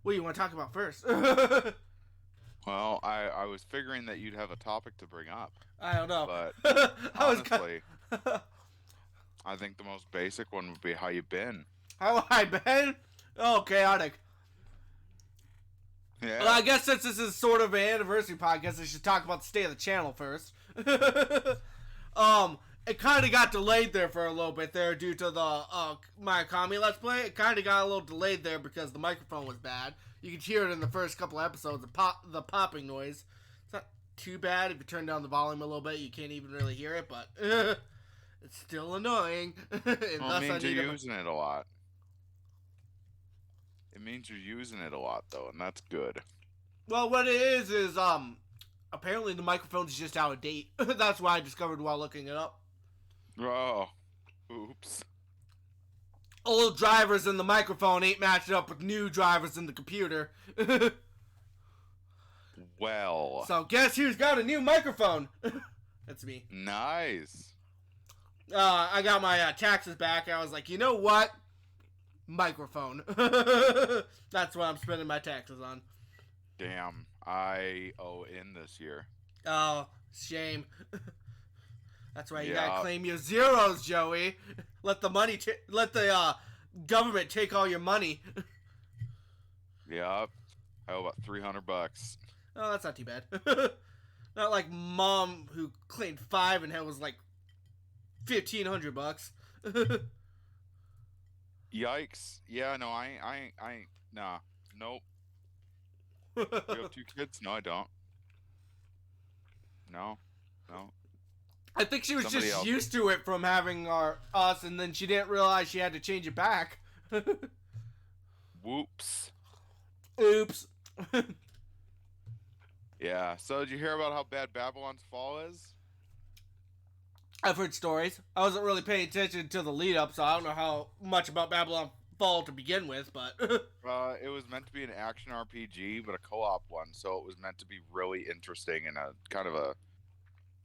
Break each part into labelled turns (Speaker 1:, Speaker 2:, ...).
Speaker 1: What do you want to talk about first?
Speaker 2: Well, I was figuring that you'd have a topic to bring up,
Speaker 1: I don't know.
Speaker 2: but
Speaker 1: I was
Speaker 2: honestly, I think the most basic one would be how you been.
Speaker 1: how I been? Oh, chaotic. Well, I
Speaker 2: Yeah.
Speaker 1: guess since this is sort of an anniversary podcast, I should talk about the state of the channel first. It kind of got delayed there for a little bit there due to the my Kami Let's Play. It kind of got a little delayed there because the microphone was bad. You could hear it in the first couple episodes, the popping noise. It's not too bad if you turn down the volume a little bit. You can't even really hear it, but it's still annoying. And
Speaker 2: Well, it
Speaker 1: thus, I
Speaker 2: means you're
Speaker 1: need a.
Speaker 2: using it a lot. It means you're using it a lot, though, and that's good.
Speaker 1: Well, what it is apparently the microphone's just out of date. That's why I discovered while looking it up.
Speaker 2: Oh, oops.
Speaker 1: Old drivers in the microphone ain't matched up with new drivers in the computer.
Speaker 2: Well,
Speaker 1: So guess who's got a new microphone? That's me.
Speaker 2: nice.
Speaker 1: I got my taxes back. I was like, you know what? Microphone. That's what I'm spending my taxes on.
Speaker 2: Damn, I owe in this year.
Speaker 1: Oh, shame. That's right. You gotta
Speaker 2: Yeah,
Speaker 1: claim your zeros, Joey. Let the money. Let the government take all your money.
Speaker 2: yeah. I owe about $300.
Speaker 1: Oh, that's not too bad. Not like mom who claimed five and was like $1,500.
Speaker 2: Yikes. Yeah, no, nah, nope. You have two kids? No, I don't. No, no.
Speaker 1: I think she was
Speaker 2: Somebody
Speaker 1: just
Speaker 2: else.
Speaker 1: used to it from having us, and then she didn't realize she had to change it back.
Speaker 2: Whoops.
Speaker 1: Oops.
Speaker 2: Yeah. So did you hear about how bad Babylon's Fall is?
Speaker 1: I've heard stories. I wasn't really paying attention to the lead up, so I don't know how much about Babylon Fall to begin with, but
Speaker 2: It was meant to be an action RPG, but a co-op one, so it was meant to be really interesting and a kind of a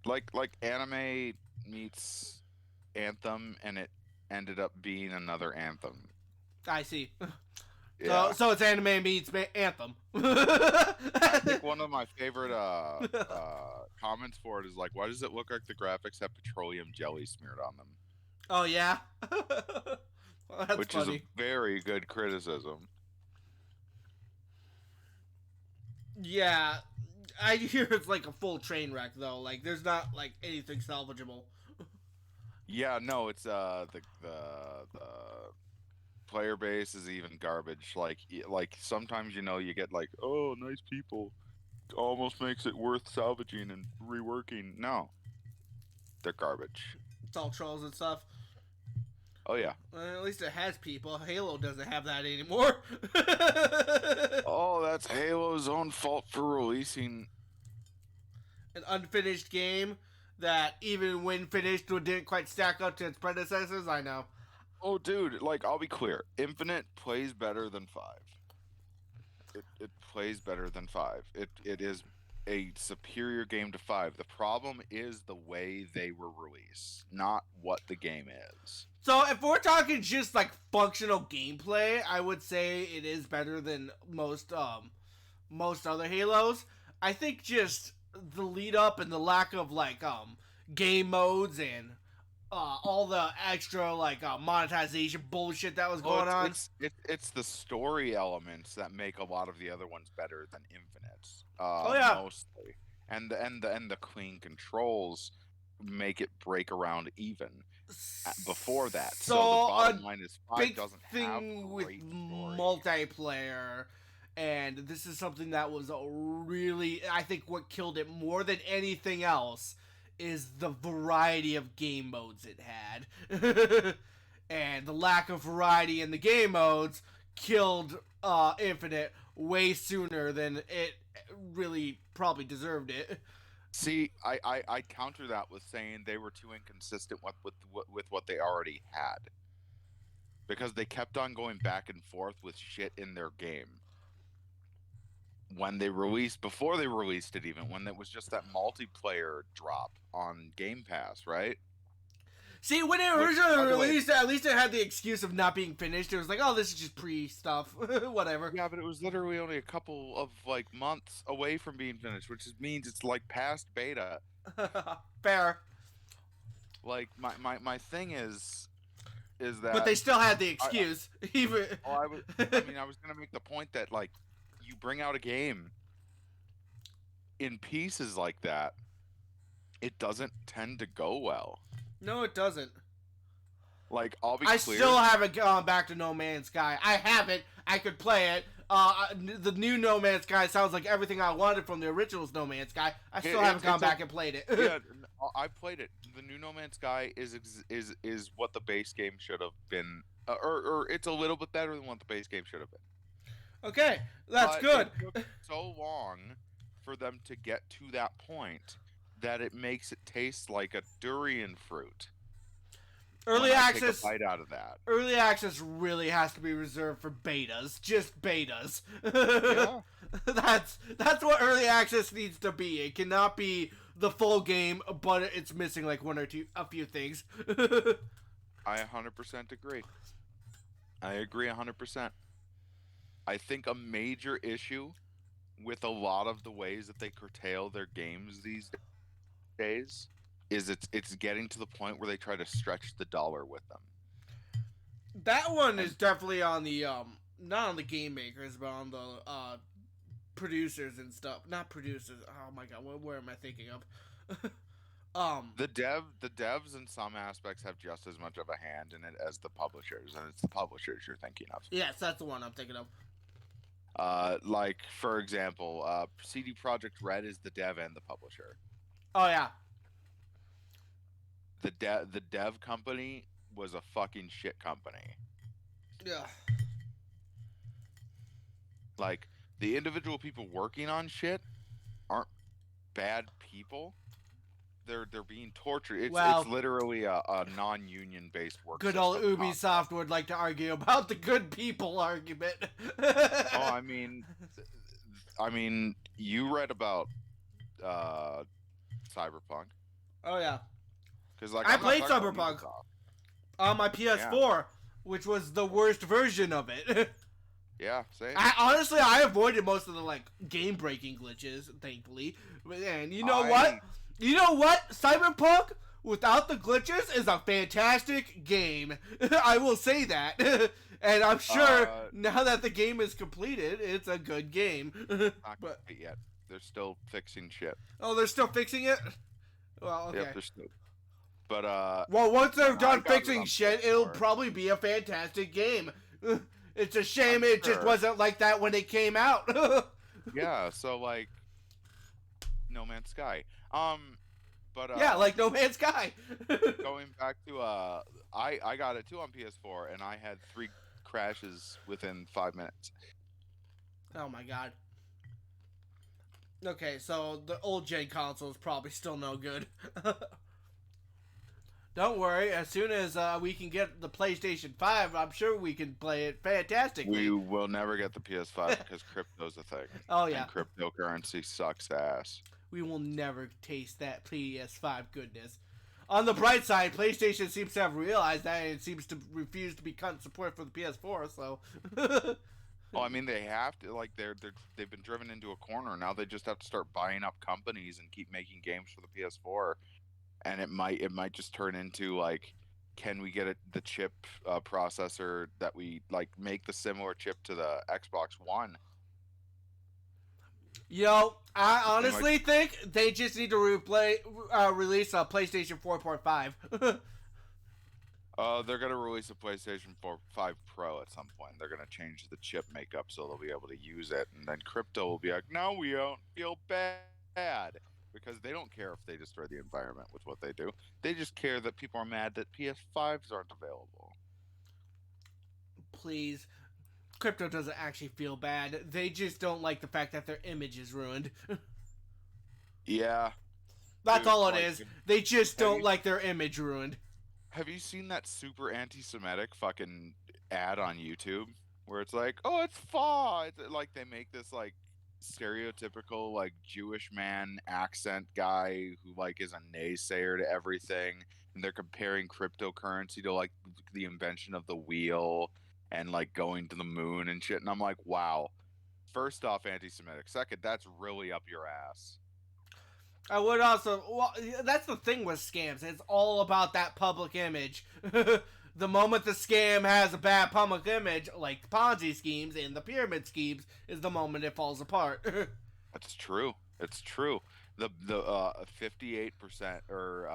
Speaker 2: like anime meets Anthem, and it ended up being another Anthem.
Speaker 1: I see. So,
Speaker 2: Yeah.
Speaker 1: so it's anime meets Anthem.
Speaker 2: I think one of my favorite comments for it is like, why does it look like the graphics have petroleum jelly smeared on them?
Speaker 1: Oh yeah. Well, that's
Speaker 2: Which is a
Speaker 1: funny.
Speaker 2: very good criticism.
Speaker 1: Yeah, I hear it's like a full train wreck though. Like there's not like anything salvageable.
Speaker 2: Yeah, no, it's the player base is even garbage. Like sometimes you get like, oh, nice people, almost makes it worth salvaging and reworking. No, they're garbage.
Speaker 1: It's all trolls and stuff.
Speaker 2: Oh yeah.
Speaker 1: At least it has people. Halo doesn't have that anymore.
Speaker 2: Oh, that's Halo's own fault for releasing.
Speaker 1: An unfinished game that even when finished didn't quite stack up to its predecessors. I know.
Speaker 2: Oh, dude, like I'll be clear, Infinite plays better than five. It plays better than five. It is a superior game to five. The problem is the way they were released, not what the game is.
Speaker 1: So if we're talking just like functional gameplay, I would say it is better than most other Halos. I think just the lead up and the lack of like game modes and all the extra like monetization bullshit that was
Speaker 2: Well,
Speaker 1: going on.
Speaker 2: it's the story elements that make a lot of the other ones better than Infinite,
Speaker 1: Oh yeah.
Speaker 2: mostly, and the clean controls make it break around even before that. So the
Speaker 1: So
Speaker 2: bottom
Speaker 1: a
Speaker 2: line is five
Speaker 1: big
Speaker 2: doesn't have
Speaker 1: thing with
Speaker 2: great story.
Speaker 1: multiplayer, and this is something that was a really, I think, what killed it more than anything else is the variety of game modes it had. And the lack of variety in the game modes killed Infinite way sooner than it really probably deserved it.
Speaker 2: See, I counter that with saying they were too inconsistent with what they already had, because they kept on going back and forth with shit in their game. When they released, before they released it, even when it was just that multiplayer drop on Game Pass, right?
Speaker 1: See, when it
Speaker 2: Which,
Speaker 1: originally
Speaker 2: by the way,
Speaker 1: released, at least it had the excuse of not being finished. It was like, oh, this is just pre-stuff. Whatever.
Speaker 2: yeah, but it was literally only a couple of like months away from being finished, which means it's like past beta.
Speaker 1: Fair.
Speaker 2: Like my thing is
Speaker 1: But
Speaker 2: that
Speaker 1: they still had the
Speaker 2: I
Speaker 1: excuse. Even.
Speaker 2: I was gonna make the point that like you bring out a game in pieces like that, it doesn't tend to go well.
Speaker 1: No, it doesn't.
Speaker 2: Like I'll be
Speaker 1: I
Speaker 2: clear.
Speaker 1: still haven't gone back to No Man's Sky. I haven't. I could play it. The new No Man's Sky sounds like everything I wanted from the original No Man's Sky. I still haven't gone back and played it.
Speaker 2: Yeah, I played it. The new No Man's Sky is what the base game should have been, or it's a little bit better than what the base game should have been.
Speaker 1: Okay, that's good.
Speaker 2: It took so long for them to get to that point that it makes it taste like a durian fruit.
Speaker 1: Early access.
Speaker 2: Take a bite out of that.
Speaker 1: Early access really has to be reserved for betas, just betas.
Speaker 2: Yeah.
Speaker 1: That's what early access needs to be. It cannot be the full game, but it's missing like a few things.
Speaker 2: I 100% agree. I agree 100%. I think a major issue with a lot of the ways that they curtail their games these days is it's getting to the point where they try to stretch the dollar with them.
Speaker 1: That one is definitely on the not on the game makers, but on the producers and stuff. Not producers. Oh my god, what am I thinking of?
Speaker 2: The devs in some aspects have just as much of a hand in it as the publishers, and it's the publishers you're thinking of.
Speaker 1: Yes, that's the one I'm thinking of.
Speaker 2: Like for example, CD Projekt Red is the dev and the publisher.
Speaker 1: Oh yeah.
Speaker 2: The dev company was a fucking shit company.
Speaker 1: Yeah.
Speaker 2: Like the individual people working on shit aren't bad people. They're being tortured. It's literally a non-union based work.
Speaker 1: Good old Ubisoft would like to argue about the good people argument.
Speaker 2: Oh, I mean, you read about Cyberpunk.
Speaker 1: Oh yeah.
Speaker 2: Because like
Speaker 1: I played Cyberpunk on my PS4, which was the worst version of it.
Speaker 2: Yeah, same.
Speaker 1: I avoided most of the like game breaking glitches, thankfully. And you know what? You know what? Cyberpunk without the glitches is a fantastic game. I will say that. And I'm sure now that the game is completed, it's a good game.
Speaker 2: Not complete yet. They're still fixing shit.
Speaker 1: Oh, they're still fixing it? Well, okay.
Speaker 2: Yep, they're still. But
Speaker 1: well, once they're done fixing shit, it'll probably be a fantastic game. It's a shame it just wasn't like that when it came out.
Speaker 2: Yeah, so like No Man's Sky. But
Speaker 1: yeah, like No Man's Sky.
Speaker 2: Going back to I got it too on PS4 and I had 3 crashes within 5 minutes.
Speaker 1: Oh my god. Okay, so the old gen console is probably still no good. Don't worry, as soon as we can get the PlayStation 5, I'm sure we can play it fantastically.
Speaker 2: We will never get the PS5 because crypto's a thing.
Speaker 1: Oh yeah.
Speaker 2: And cryptocurrency sucks ass.
Speaker 1: We will never taste that PS5 goodness. On the bright side, PlayStation seems to have realized that and it seems to refuse to be cut support for the PS4, so...
Speaker 2: Well, I mean, they have to. Like, they've been driven into a corner. Now they just have to start buying up companies and keep making games for the PS4. And it might just turn into like, can we get the chip processor that we like make the similar chip to the Xbox One?
Speaker 1: Yo, I honestly think they just need to release a PlayStation 4.5.
Speaker 2: They're gonna release a PlayStation 5 Pro at some point. They're gonna change the chip makeup so they'll be able to use it, and then crypto will be like, "No, we don't feel bad," because they don't care if they destroy the environment with what they do. They just care that people are mad that PS5s aren't available.
Speaker 1: Please. Crypto doesn't actually feel bad. They just don't like the fact that their image is ruined.
Speaker 2: Yeah.
Speaker 1: That's all it is. They just don't like their image ruined.
Speaker 2: Have you seen that super anti-Semitic fucking ad on YouTube where it's like, oh, it's Fa? It's like they make this like stereotypical like Jewish man accent guy who like is a naysayer to everything, and they're comparing cryptocurrency to like the invention of the wheel and like going to the moon and shit, and I'm like, wow. First off, anti-Semitic. Second, that's really up your ass.
Speaker 1: I would also. Well, that's the thing with scams. It's all about that public image. The moment the scam has a bad public image, like Ponzi schemes and the pyramid schemes, is the moment it falls apart.
Speaker 2: That's true. It's true. The 58% or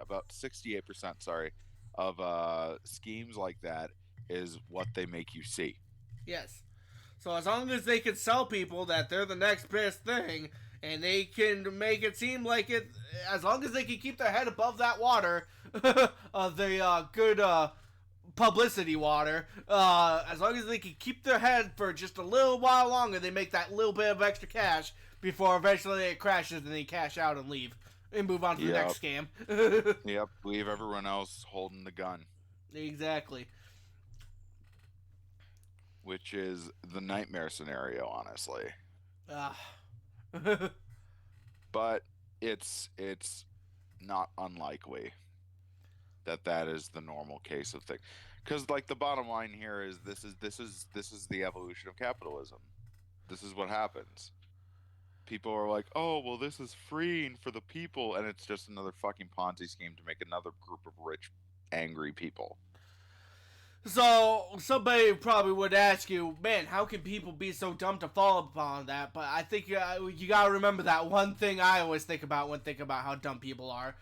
Speaker 2: about 68%, sorry, of schemes like that is what they make you see.
Speaker 1: Yes. So as long as they can sell people that they're the next best thing, and they can make it seem like it, as long as they can keep their head above that water, the good publicity water, as long as they can keep their head for just a little while longer, they make that little bit of extra cash before eventually it crashes and they cash out and leave and move on to the next scam.
Speaker 2: Yep, leave everyone else holding the gun.
Speaker 1: Exactly.
Speaker 2: Which is the nightmare scenario, honestly. But it's not unlikely that is the normal case of thing, because like the bottom line here is this is the evolution of capitalism. This is what happens. People are like, oh well, this is freeing for the people, and it's just another fucking Ponzi scheme to make another group of rich, angry people.
Speaker 1: So, somebody probably would ask you, man, how can people be so dumb to fall upon that? But I think you gotta remember that one thing I always think about when thinking about how dumb people are.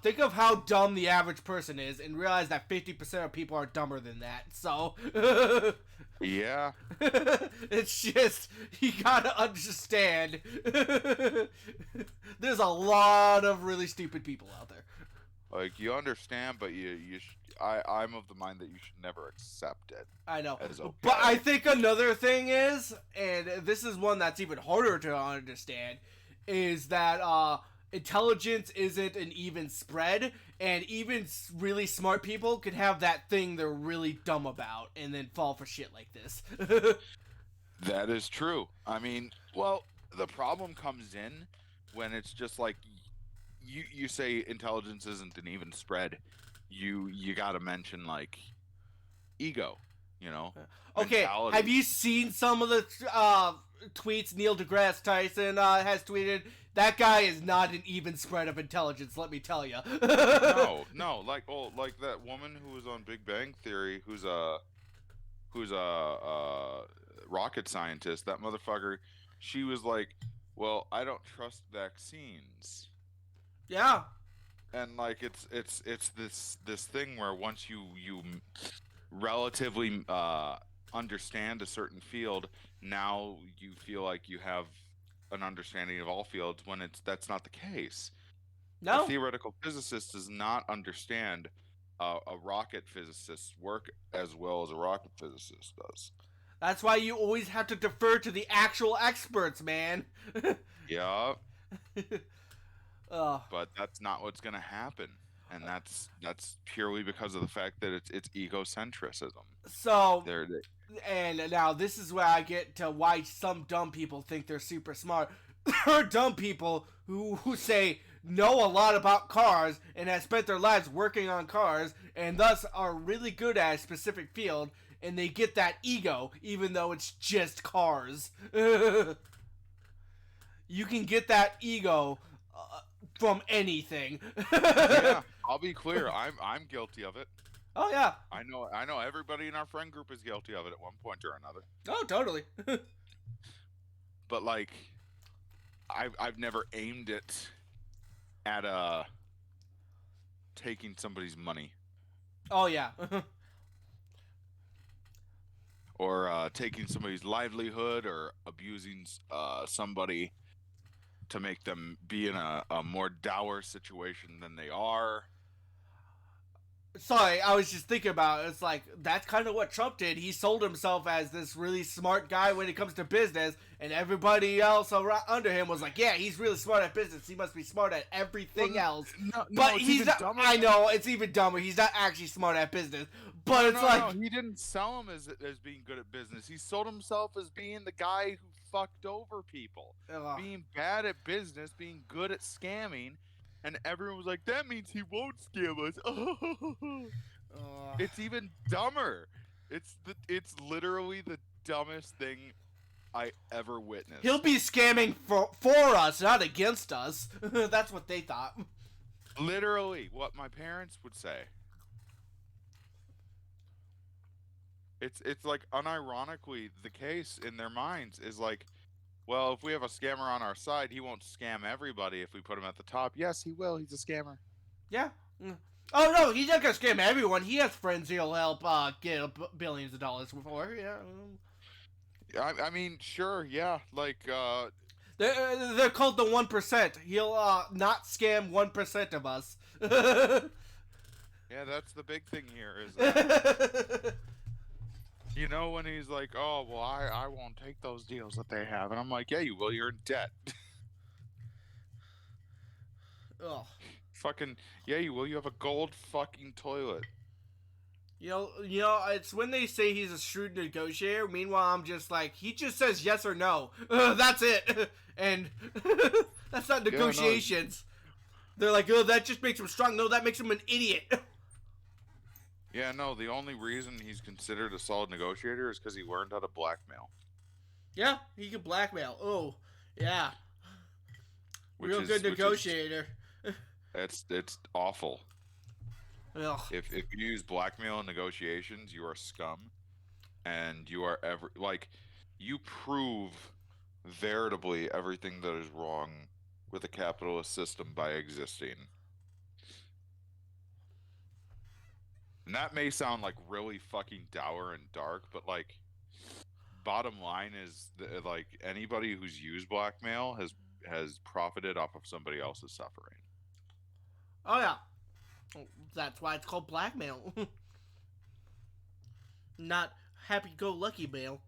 Speaker 1: Think of how dumb the average person is and realize that 50% of people are dumber than that. So,
Speaker 2: yeah.
Speaker 1: It's just, you gotta understand. There's a lot of really stupid people out there.
Speaker 2: Like, you understand, but I'm of the mind that you should never accept it.
Speaker 1: I know.
Speaker 2: Okay.
Speaker 1: But I think another thing is, and this is one that's even harder to understand, is that intelligence isn't an even spread, and even really smart people can have that thing they're really dumb about and then fall for shit like this.
Speaker 2: That is true. I mean, well, the problem comes in when it's just like you say intelligence isn't an even spread. You got to mention like ego, you know.
Speaker 1: Okay,
Speaker 2: mentality.
Speaker 1: have you seen some of the tweets Neil deGrasse Tyson has tweeted? That guy is not an even spread of intelligence, let me tell you.
Speaker 2: no, like that woman who was on Big Bang Theory, who's a rocket scientist. That motherfucker, she was like, "Well, I don't trust vaccines."
Speaker 1: Yeah.
Speaker 2: And like it's this thing where once you relatively understand a certain field, now you feel like you have an understanding of all fields, when that's not the case.
Speaker 1: No.
Speaker 2: A theoretical physicist does not understand a rocket physicist's work as well as a rocket physicist does.
Speaker 1: That's why you always have to defer to the actual experts, man.
Speaker 2: Yeah. But that's not what's going to happen, and that's purely because of the fact that it's egocentrism.
Speaker 1: So, and now this is where I get to why some dumb people think they're super smart. There are dumb people who say know a lot about cars and have spent their lives working on cars and thus are really good at a specific field, and they get that ego even though it's just cars. You can get that ego from anything.
Speaker 2: Yeah, I'll be clear. I'm guilty of it.
Speaker 1: Oh yeah.
Speaker 2: I know everybody in our friend group is guilty of it at one point or another.
Speaker 1: Oh, totally.
Speaker 2: But like, I've never aimed it at taking somebody's money.
Speaker 1: Oh yeah.
Speaker 2: Or taking somebody's livelihood, or abusing somebody to make them be in a more dour situation than they are.
Speaker 1: Sorry, I was just thinking about it. It's like, that's kind of what Trump did. He sold himself as this really smart guy when it comes to business, and everybody else around under him was like, yeah, he's really smart at business. He must be smart at everything else. But he's not, I know, it's even dumber. He's not actually smart at business. But it's like...
Speaker 2: No, he didn't sell him as being good at business. He sold himself as being the guy who fucked over people,
Speaker 1: Ugh.
Speaker 2: being bad at business, being good at scamming, and everyone was like, that means he won't scam us. It's even dumber. It's literally the dumbest thing I ever witnessed.
Speaker 1: He'll be scamming for us, not against us. That's what they thought.
Speaker 2: Literally what my parents would say. It's like unironically the case in their minds is like, well, if we have a scammer on our side, he won't scam everybody if we put him at the top. Yes, he will. He's a scammer.
Speaker 1: Yeah. Oh no, he's not gonna scam everyone. He has friends he'll help get billions of dollars for. Yeah.
Speaker 2: I mean, sure, yeah. Like,
Speaker 1: they're called the 1%. He'll not scam 1% of us.
Speaker 2: Yeah, that's the big thing here is that, you know, when he's like, oh, well, I won't take those deals that they have. And I'm like, yeah, you will. You're in debt.
Speaker 1: Ugh.
Speaker 2: Fucking, yeah, you will. You have a gold fucking toilet.
Speaker 1: You know, it's when they say he's a shrewd negotiator. Meanwhile, I'm just like, he just says yes or no. That's it. And that's not negotiations. Yeah, no. They're like, oh, that just makes him strong. No, that makes him an idiot.
Speaker 2: Yeah, no, the only reason he's considered a solid negotiator is because he learned how to blackmail.
Speaker 1: Yeah, he can blackmail. Oh, yeah. Real good negotiator.
Speaker 2: It's awful.
Speaker 1: Ugh.
Speaker 2: If you use blackmail in negotiations, you are scum, and you are you prove veritably everything that is wrong with a capitalist system by existing. And that may sound like really fucking dour and dark, but like, bottom line is like anybody who's used blackmail has profited off of somebody else's suffering.
Speaker 1: Oh yeah. That's why it's called blackmail. Not happy-go-lucky mail.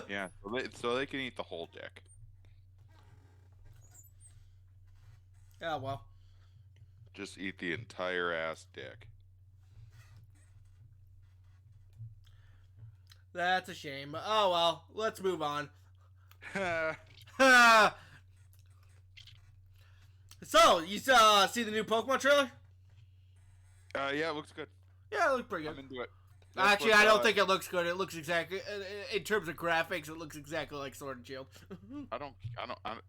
Speaker 2: Yeah, so they can eat the whole dick.
Speaker 1: Yeah, well.
Speaker 2: Just eat the entire ass dick.
Speaker 1: That's a shame. Oh well, let's move on. So, you see the new Pokemon trailer?
Speaker 2: Yeah, it looks good.
Speaker 1: Yeah, it looks pretty good.
Speaker 2: I'm into it.
Speaker 1: Actually, I don't think it looks good. It looks exactly, in terms of graphics, it looks exactly like Sword and Shield.
Speaker 2: I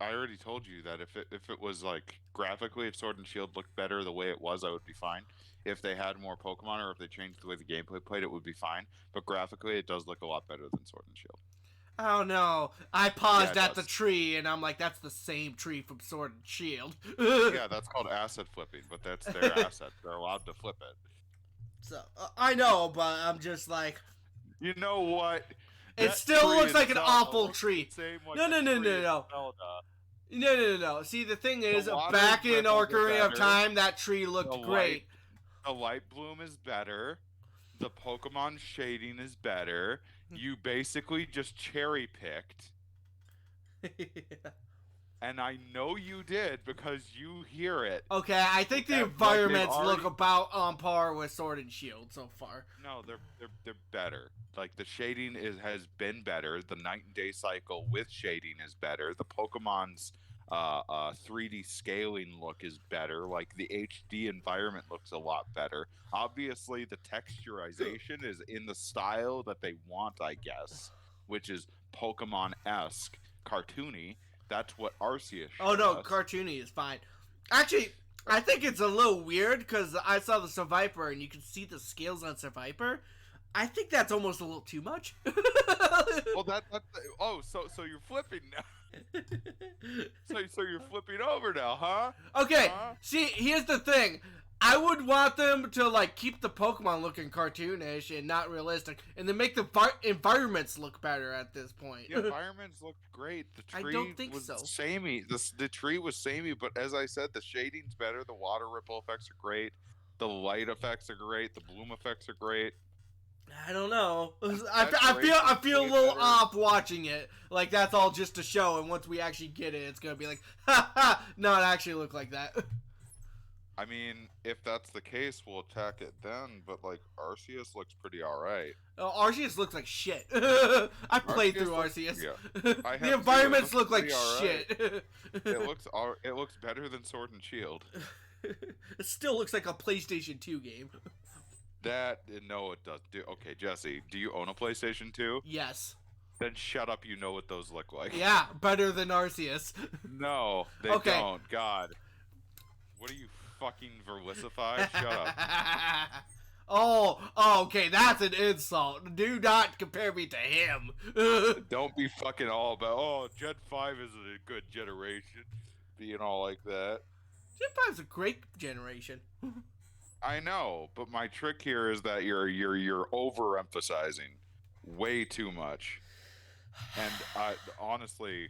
Speaker 2: already told you that if it was like graphically, if Sword and Shield looked better the way it was, I would be fine. If they had more Pokemon or if they changed the way the gameplay played, it would be fine. But graphically, it does look a lot better than Sword and Shield.
Speaker 1: Oh no! I paused at the tree, and I'm like, that's the same tree from Sword and Shield.
Speaker 2: Yeah, that's called asset flipping, but that's their asset. They're allowed to flip it.
Speaker 1: So I know, but I'm just like,
Speaker 2: you know what?
Speaker 1: It still looks like an awful tree. No. See, the thing is, back in Ocarina of Time, that tree looked great.
Speaker 2: The light bloom is better. The Pokemon shading is better. You basically just cherry picked.
Speaker 1: Yeah.
Speaker 2: And I know you did because you hear it.
Speaker 1: Okay, I think the environments look about on par with Sword and Shield so far.
Speaker 2: No, they're better. Like the shading has been better. The night and day cycle with shading is better. The Pokemon's 3D scaling look is better. Like the HD environment looks a lot better. Obviously, the texturization is in the style that they want, I guess, which is Pokemon-esque, cartoony. That's what Arceus showed.
Speaker 1: Oh no,
Speaker 2: us.
Speaker 1: cartoony is fine. Actually, I think it's a little weird because I saw the Survivor and you can see the scales on Survivor. I think that's almost a little too much.
Speaker 2: Well, so you're flipping now. so you're flipping over now, huh?
Speaker 1: Okay, see, here's the thing. I would want them to like keep the Pokemon looking cartoonish and not realistic, and then make the environments look better at this point.
Speaker 2: The environments look great. The tree
Speaker 1: I don't think
Speaker 2: was
Speaker 1: so.
Speaker 2: Samey. The tree was samey, but as I said, the shading's better. The water ripple effects are great. The light effects are great. The bloom effects are great.
Speaker 1: I don't know. I feel a little off watching it. Like that's all just a show, and once we actually get it, it's gonna be like, ha ha. No, it actually looked like that.
Speaker 2: I mean, if that's the case, we'll attack it then. But like Arceus looks pretty all right.
Speaker 1: Arceus looks like shit. I played through
Speaker 2: Arceus looks,
Speaker 1: Arceus.
Speaker 2: yeah, I
Speaker 1: The
Speaker 2: have too. It
Speaker 1: environments
Speaker 2: looks
Speaker 1: look like
Speaker 2: pretty all right.
Speaker 1: shit.
Speaker 2: It looks better than Sword and Shield.
Speaker 1: It still looks like a PlayStation 2 game.
Speaker 2: That no, it does. Okay, Jesse, do you own a PlayStation 2?
Speaker 1: Yes.
Speaker 2: Then shut up. You know what those look like.
Speaker 1: Yeah, better than Arceus.
Speaker 2: No, they
Speaker 1: Okay.
Speaker 2: don't. God, what are you fucking Verlicify? Shut up.
Speaker 1: Oh, okay, that's an insult. Do not compare me to him.
Speaker 2: Don't be fucking all about, Gen 5 isn't a good generation. Being all like that.
Speaker 1: Gen 5's a great generation.
Speaker 2: I know, but my trick here is that you're overemphasizing way too much. And honestly,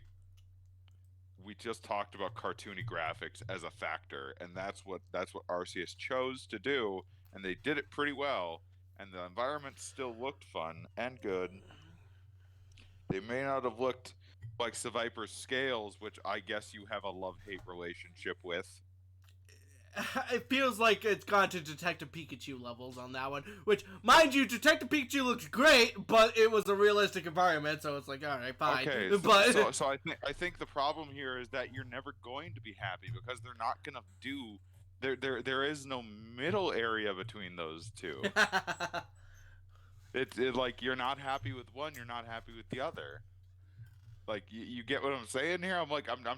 Speaker 2: we just talked about cartoony graphics as a factor, and that's what Arceus chose to do, and they did it pretty well, and the environment still looked fun and good. They may not have looked like Seviper's scales, which I guess you have a love-hate relationship with.
Speaker 1: It feels like it's gone to Detective Pikachu levels on that one. Which, mind you, Detective Pikachu looks great, but it was a realistic environment, so it's like, all right, fine.
Speaker 2: Okay, so I think the problem here is that you're never going to be happy because they're not gonna do. There is no middle area between those two. It's like you're not happy with one, you're not happy with the other. Like you get what I'm saying here? I'm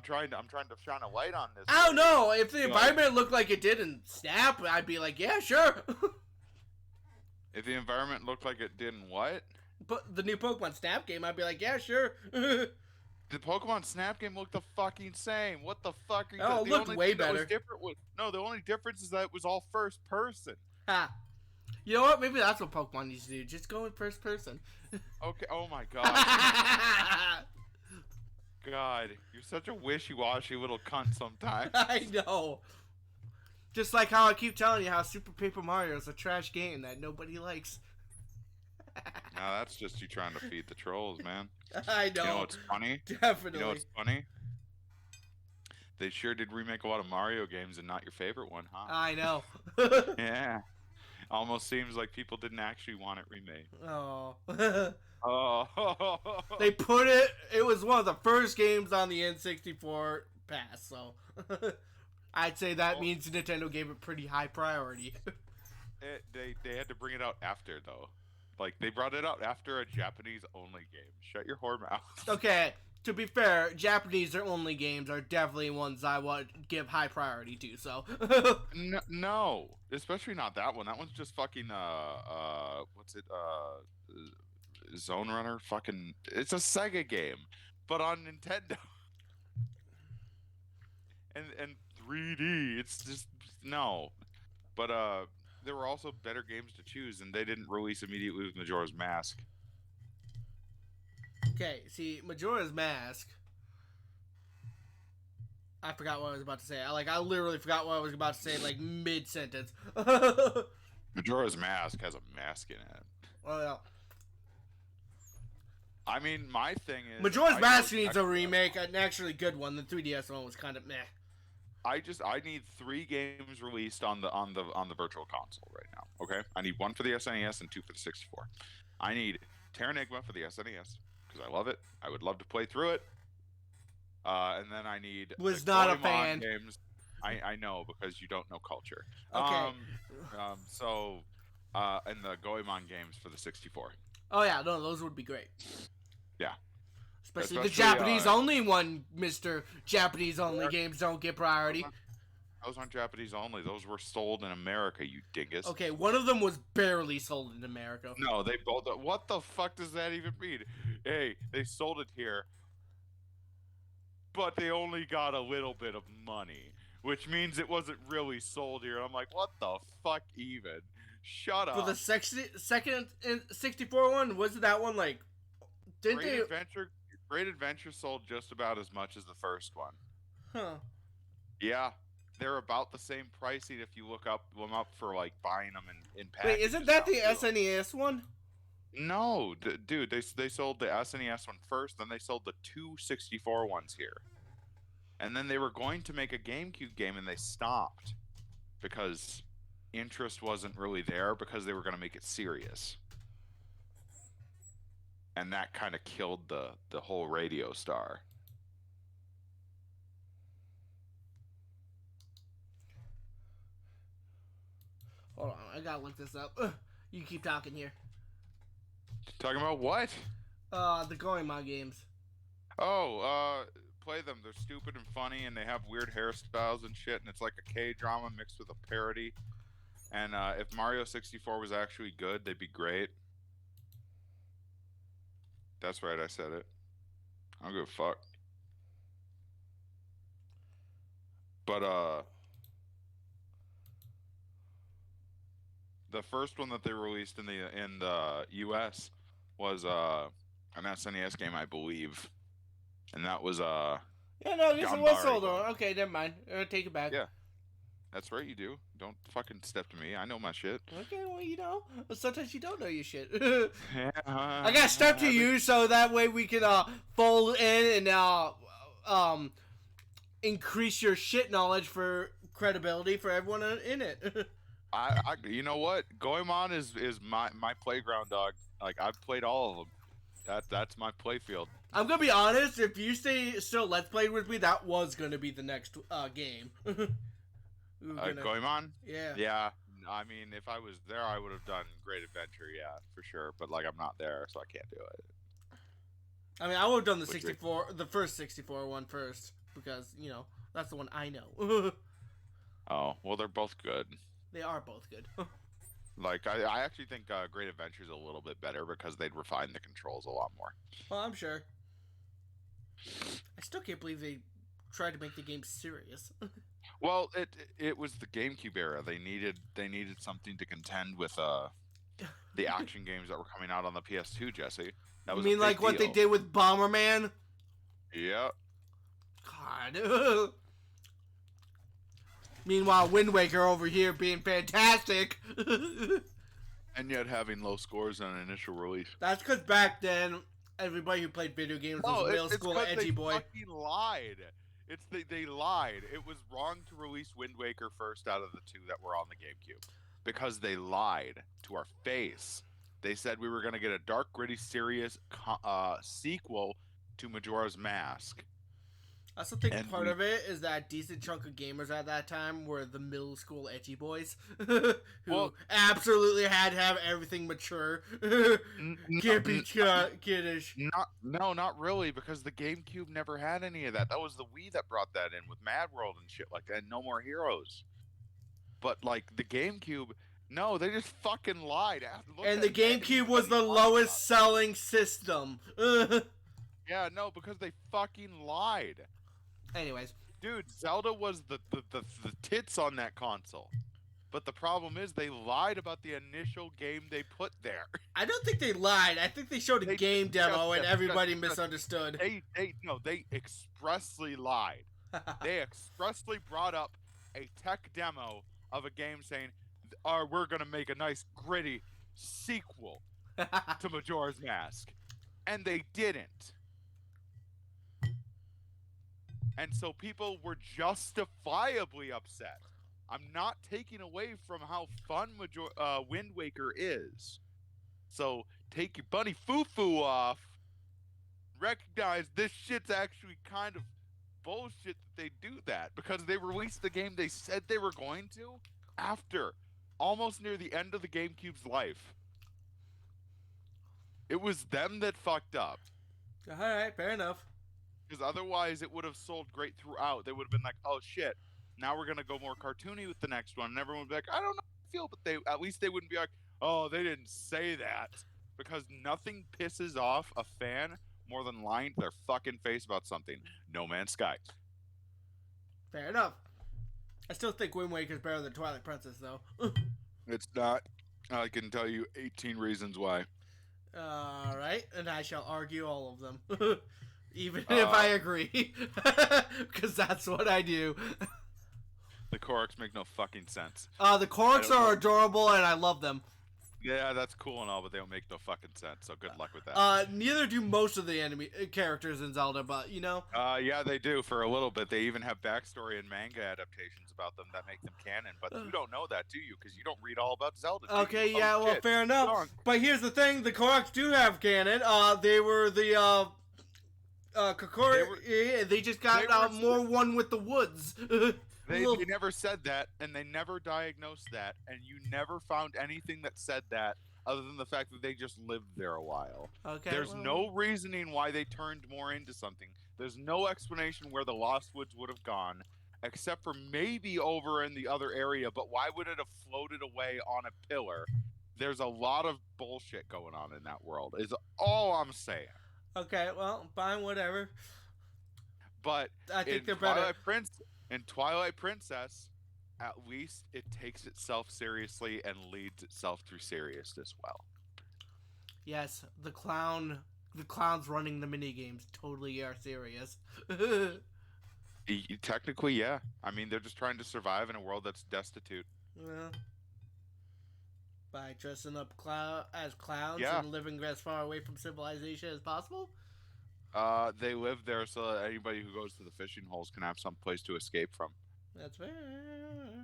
Speaker 2: trying to shine a light on this.
Speaker 1: I don't know. If the environment looked like it did in Snap, I'd be like, yeah, sure.
Speaker 2: If the environment looked like it did in what?
Speaker 1: But the new Pokemon Snap game, I'd be like, yeah, sure.
Speaker 2: The Pokemon Snap game looked the fucking same. What the fuck are you?
Speaker 1: Oh, it looked way better.
Speaker 2: The only difference is that it was all first person.
Speaker 1: Ha. You know what? Maybe that's what Pokemon needs to do. Just go in first person.
Speaker 2: Okay. Oh my god. God, you're such a wishy-washy little cunt sometimes.
Speaker 1: I know. Just like how I keep telling you how Super Paper Mario is a trash game that nobody likes.
Speaker 2: No, that's just you trying to feed the trolls, man.
Speaker 1: I know.
Speaker 2: You know what's funny?
Speaker 1: Definitely.
Speaker 2: You know what's funny? They sure did remake a lot of Mario games and not your favorite one, huh?
Speaker 1: I know.
Speaker 2: Yeah. Almost seems like people didn't actually want it remade.
Speaker 1: Oh.
Speaker 2: Oh.
Speaker 1: They put it. It was one of the first games on the N64 pass, so I'd say that means Nintendo gave it pretty high priority.
Speaker 2: They had to bring it out after though. Like they brought it out after a Japanese only game. Shut your whore mouth.
Speaker 1: Okay, to be fair, Japanese only games are definitely ones I would give high priority to. So
Speaker 2: no, especially not that one. That one's just fucking what's it Zone Runner, fucking, it's a Sega game, but on Nintendo, and 3D. It's just no. But there were also better games to choose, and they didn't release immediately with Majora's Mask.
Speaker 1: Okay, see, Majora's Mask. I forgot what I was about to say. I literally forgot what I was about to say, like mid sentence.
Speaker 2: Majora's Mask has a mask in it.
Speaker 1: Oh yeah.
Speaker 2: I mean, my thing is
Speaker 1: Majora's Mask needs a remake, an actually good one. The 3DS one was kind of meh.
Speaker 2: I need 3 games released on the virtual console right now. Okay, I need 1 for the SNES and 2 for the 64. I need Terranigma for the SNES because I love it. I would love to play through it. And then I need
Speaker 1: was
Speaker 2: the
Speaker 1: not
Speaker 2: Goemon
Speaker 1: a fan.
Speaker 2: Games. I know because you don't know culture.
Speaker 1: Okay.
Speaker 2: And the Goemon games for the 64.
Speaker 1: Oh yeah, no, those would be great.
Speaker 2: Yeah.
Speaker 1: Especially the Japanese only one, Mr. Japanese only games don't get priority.
Speaker 2: Those aren't Japanese only. Those were sold in America, you dingus.
Speaker 1: Okay, one of them was barely sold in America.
Speaker 2: No, they both. What the fuck does that even mean? Hey, they sold it here, but they only got a little bit of money, which means it wasn't really sold here. I'm like, what the fuck even? Shut up.
Speaker 1: For the second 64 one, wasn't that one like...
Speaker 2: Great Adventure sold just about as much as the first one.
Speaker 1: Huh.
Speaker 2: Yeah. They're about the same pricing if you look them up for like buying them in packages.
Speaker 1: Wait, isn't that the SNES one?
Speaker 2: No, dude, they sold the SNES one first, then they sold the 2 64 ones here. And then they were going to make a GameCube game and they stopped. because interest wasn't really there because they were going to make it serious. And that kind of killed the whole radio star.
Speaker 1: Hold on, I gotta look this up. You keep talking here.
Speaker 2: Talking about what?
Speaker 1: The Goemon games.
Speaker 2: Oh, play them. They're stupid and funny, and they have weird hairstyles and shit, and it's like a K-drama mixed with a parody. And if Mario 64 was actually good, they'd be great. That's right, I said it. I don't give a fuck. But, the first one that they released in the US was an SNES game, I believe. And that was
Speaker 1: Yeah, no, I guess it was sold on. Okay, never mind. Take it back.
Speaker 2: Yeah. That's right, you do. Don't fucking step to me. I know my shit.
Speaker 1: Okay, well, you know, sometimes you don't know your shit.
Speaker 2: Yeah,
Speaker 1: I gotta step to you so that way we can fold in and increase your shit knowledge for credibility for everyone in it.
Speaker 2: you know what? Goemon is my playground, dog. Like, I've played all of them. That's my playfield.
Speaker 1: I'm gonna be honest. If you still Let's Play with me, that was gonna be the next game.
Speaker 2: Goemon?
Speaker 1: Yeah.
Speaker 2: Yeah. I mean, if I was there, I would have done Great Adventure, yeah, for sure. But like, I'm not there, so I can't do it.
Speaker 1: I mean, I would have done the first 64 one first because you know that's the one I know.
Speaker 2: Oh well, they're both good.
Speaker 1: They are both good.
Speaker 2: Like, I actually think Great Adventure is a little bit better because they'd refine the controls a lot more.
Speaker 1: Well, I'm sure. I still can't believe they tried to make the game serious.
Speaker 2: Well, it was the GameCube era. They needed something to contend with the action games that were coming out on the PS2, Jesse. That was
Speaker 1: you mean like
Speaker 2: deal.
Speaker 1: what they did with Bomberman?
Speaker 2: Yeah.
Speaker 1: God. Meanwhile, Wind Waker over here being fantastic.
Speaker 2: And yet having low scores on initial release.
Speaker 1: That's because back then, everybody who played video games was a middle school edgy boy.
Speaker 2: They fucking lied. They lied. It was wrong to release Wind Waker first out of the two that were on the GameCube. Because they lied to our face. They said we were going to get a dark, gritty, serious sequel to Majora's Mask.
Speaker 1: I also think part of it is that a decent chunk of gamers at that time were the middle school edgy boys who absolutely had to have everything mature. Can't be kiddish.
Speaker 2: Not really, because the GameCube never had any of that. That was the Wii that brought that in with Mad World and shit like that. No More Heroes. But like the GameCube, no, they just fucking lied.
Speaker 1: And the GameCube was the lowest selling system.
Speaker 2: Yeah, no, because they fucking lied.
Speaker 1: Anyways.
Speaker 2: Dude, Zelda was the tits on that console. But the problem is they lied about the initial game they put there.
Speaker 1: I don't think they lied. I think they showed a game demo and everybody misunderstood.
Speaker 2: They expressly lied. They expressly brought up a tech demo of a game saying, we're going to make a nice gritty sequel to Majora's Mask. And they didn't. And so people were justifiably upset. I'm not taking away from how fun Wind Waker is. So take your bunny foo-foo off. Recognize this shit's actually kind of bullshit that they do that. Because they released the game they said they were going to after. Almost near the end of the GameCube's life. It was them that fucked up.
Speaker 1: Alright, fair enough.
Speaker 2: Because otherwise it would have sold great throughout. They would have been like, oh shit, now we're going to go more cartoony with the next one. And everyone would be like, I don't know how I feel, but at least they wouldn't be like, oh, they didn't say that. Because nothing pisses off a fan more than lying to their fucking face about something. No Man's Sky.
Speaker 1: Fair enough. I still think Wind Waker's better than Twilight Princess, though.
Speaker 2: It's not. I can tell you 18 reasons why.
Speaker 1: Alright, and I shall argue all of them. Even if I agree. Because that's what I do.
Speaker 2: The Koroks make no fucking sense.
Speaker 1: The Koroks are adorable and I love them.
Speaker 2: Yeah, that's cool and all, but they don't make no fucking sense. So good luck with that.
Speaker 1: Neither do most of the enemy characters in Zelda, but you know.
Speaker 2: Yeah, they do for a little bit. They even have backstory and manga adaptations about them that make them canon. But you don't know that, do you? Because you don't read all about Zelda. Do
Speaker 1: Okay,
Speaker 2: you?
Speaker 1: yeah,
Speaker 2: Oh,
Speaker 1: well,
Speaker 2: shit.
Speaker 1: fair enough.
Speaker 2: Wrong.
Speaker 1: But here's the thing: the Koraks do have canon. They were the Kokori. They just got more one with the woods.
Speaker 2: They never said that, and they never diagnosed that, and you never found anything that said that, other than the fact that they just lived there a while.
Speaker 1: Okay.
Speaker 2: There's no reasoning why they turned more into something. There's no explanation where the Lost Woods would have gone, except for maybe over in the other area, but why would it have floated away on a pillar? There's a lot of bullshit going on in that world, is all I'm saying.
Speaker 1: Okay, well, fine, whatever.
Speaker 2: But
Speaker 1: I think they're
Speaker 2: Twilight
Speaker 1: better.
Speaker 2: In Twilight Princess, at least it takes itself seriously and leads itself through seriousness well.
Speaker 1: Yes, the clowns running the mini games totally are serious.
Speaker 2: Technically, yeah. I mean, they're just trying to survive in a world that's destitute.
Speaker 1: Yeah. By dressing up as clowns
Speaker 2: Yeah.
Speaker 1: and living as far away from civilization as possible?
Speaker 2: They live there so that anybody who goes to the fishing holes can have some place to escape from.
Speaker 1: That's fair.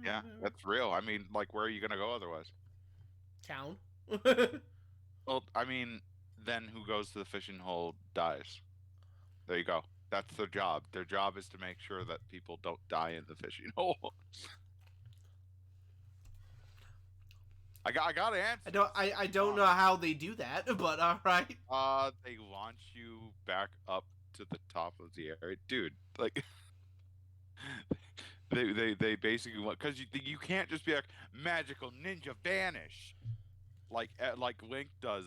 Speaker 2: Yeah, that's real. I mean, like, where are you gonna go otherwise?
Speaker 1: Town.
Speaker 2: Well, I mean, then who goes to the fishing hole dies. There you go. That's their job. Their job is to make sure that people don't die in the fishing hole. I got an answer.
Speaker 1: I don't know how they do that, but all right.
Speaker 2: They launch you back up to the top of the area, dude. Like, they basically want, because you can't just be like magical ninja vanish, like Link does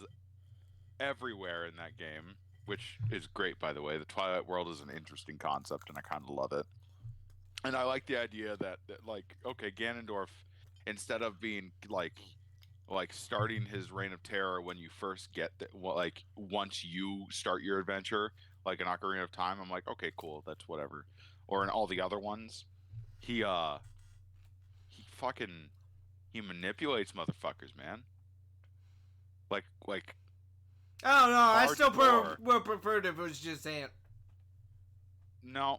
Speaker 2: everywhere in that game, which is great, by the way. The Twilight world is an interesting concept, and I kind of love it. And I like the idea that like, okay, Ganondorf, instead of being like starting his reign of terror when you first get like once you start your adventure, like in Ocarina of Time, I'm like, okay, cool, that's whatever. Or in all the other ones, he fucking he manipulates motherfuckers, man. Like
Speaker 1: I don't know. I still
Speaker 2: hardcore.
Speaker 1: would prefer if it was just Ant.
Speaker 2: No,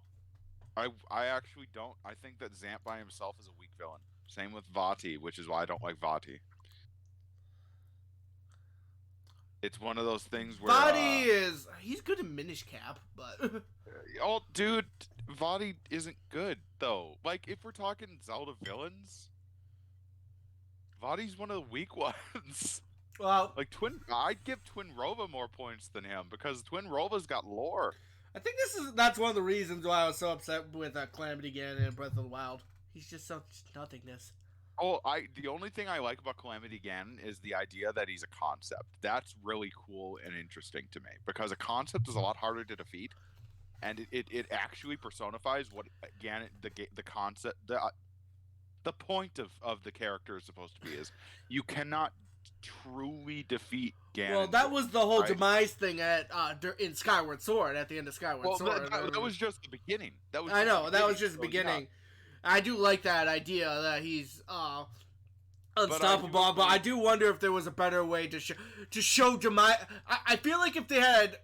Speaker 2: I actually don't. I think that Zant by himself is a weak villain. Same with Vati, which is why I don't like Vati. It's one of those things where
Speaker 1: Vati he's good in Minish Cap, but
Speaker 2: oh, dude, Vati isn't good though. Like, if we're talking Zelda villains, Vati's one of the weak ones.
Speaker 1: Well,
Speaker 2: like I'd give Twin Rova more points than him because Twin Rova's got lore.
Speaker 1: I think that's one of the reasons why I was so upset with Calamity Ganon in Breath of the Wild. He's just such nothingness.
Speaker 2: Oh, the only thing I like about Calamity Ganon is the idea that he's a concept. That's really cool and interesting to me because a concept is a lot harder to defeat, and it actually personifies what Ganon the concept the point of the character is supposed to be is you cannot truly defeat Ganon.
Speaker 1: Well, that was the whole demise thing in Skyward Sword at the end of Skyward Sword.
Speaker 2: That was just the beginning. That was
Speaker 1: that was just the beginning. Yeah. I do like that idea that he's unstoppable, but I do wonder if there was a better way to show demise. I feel like if they had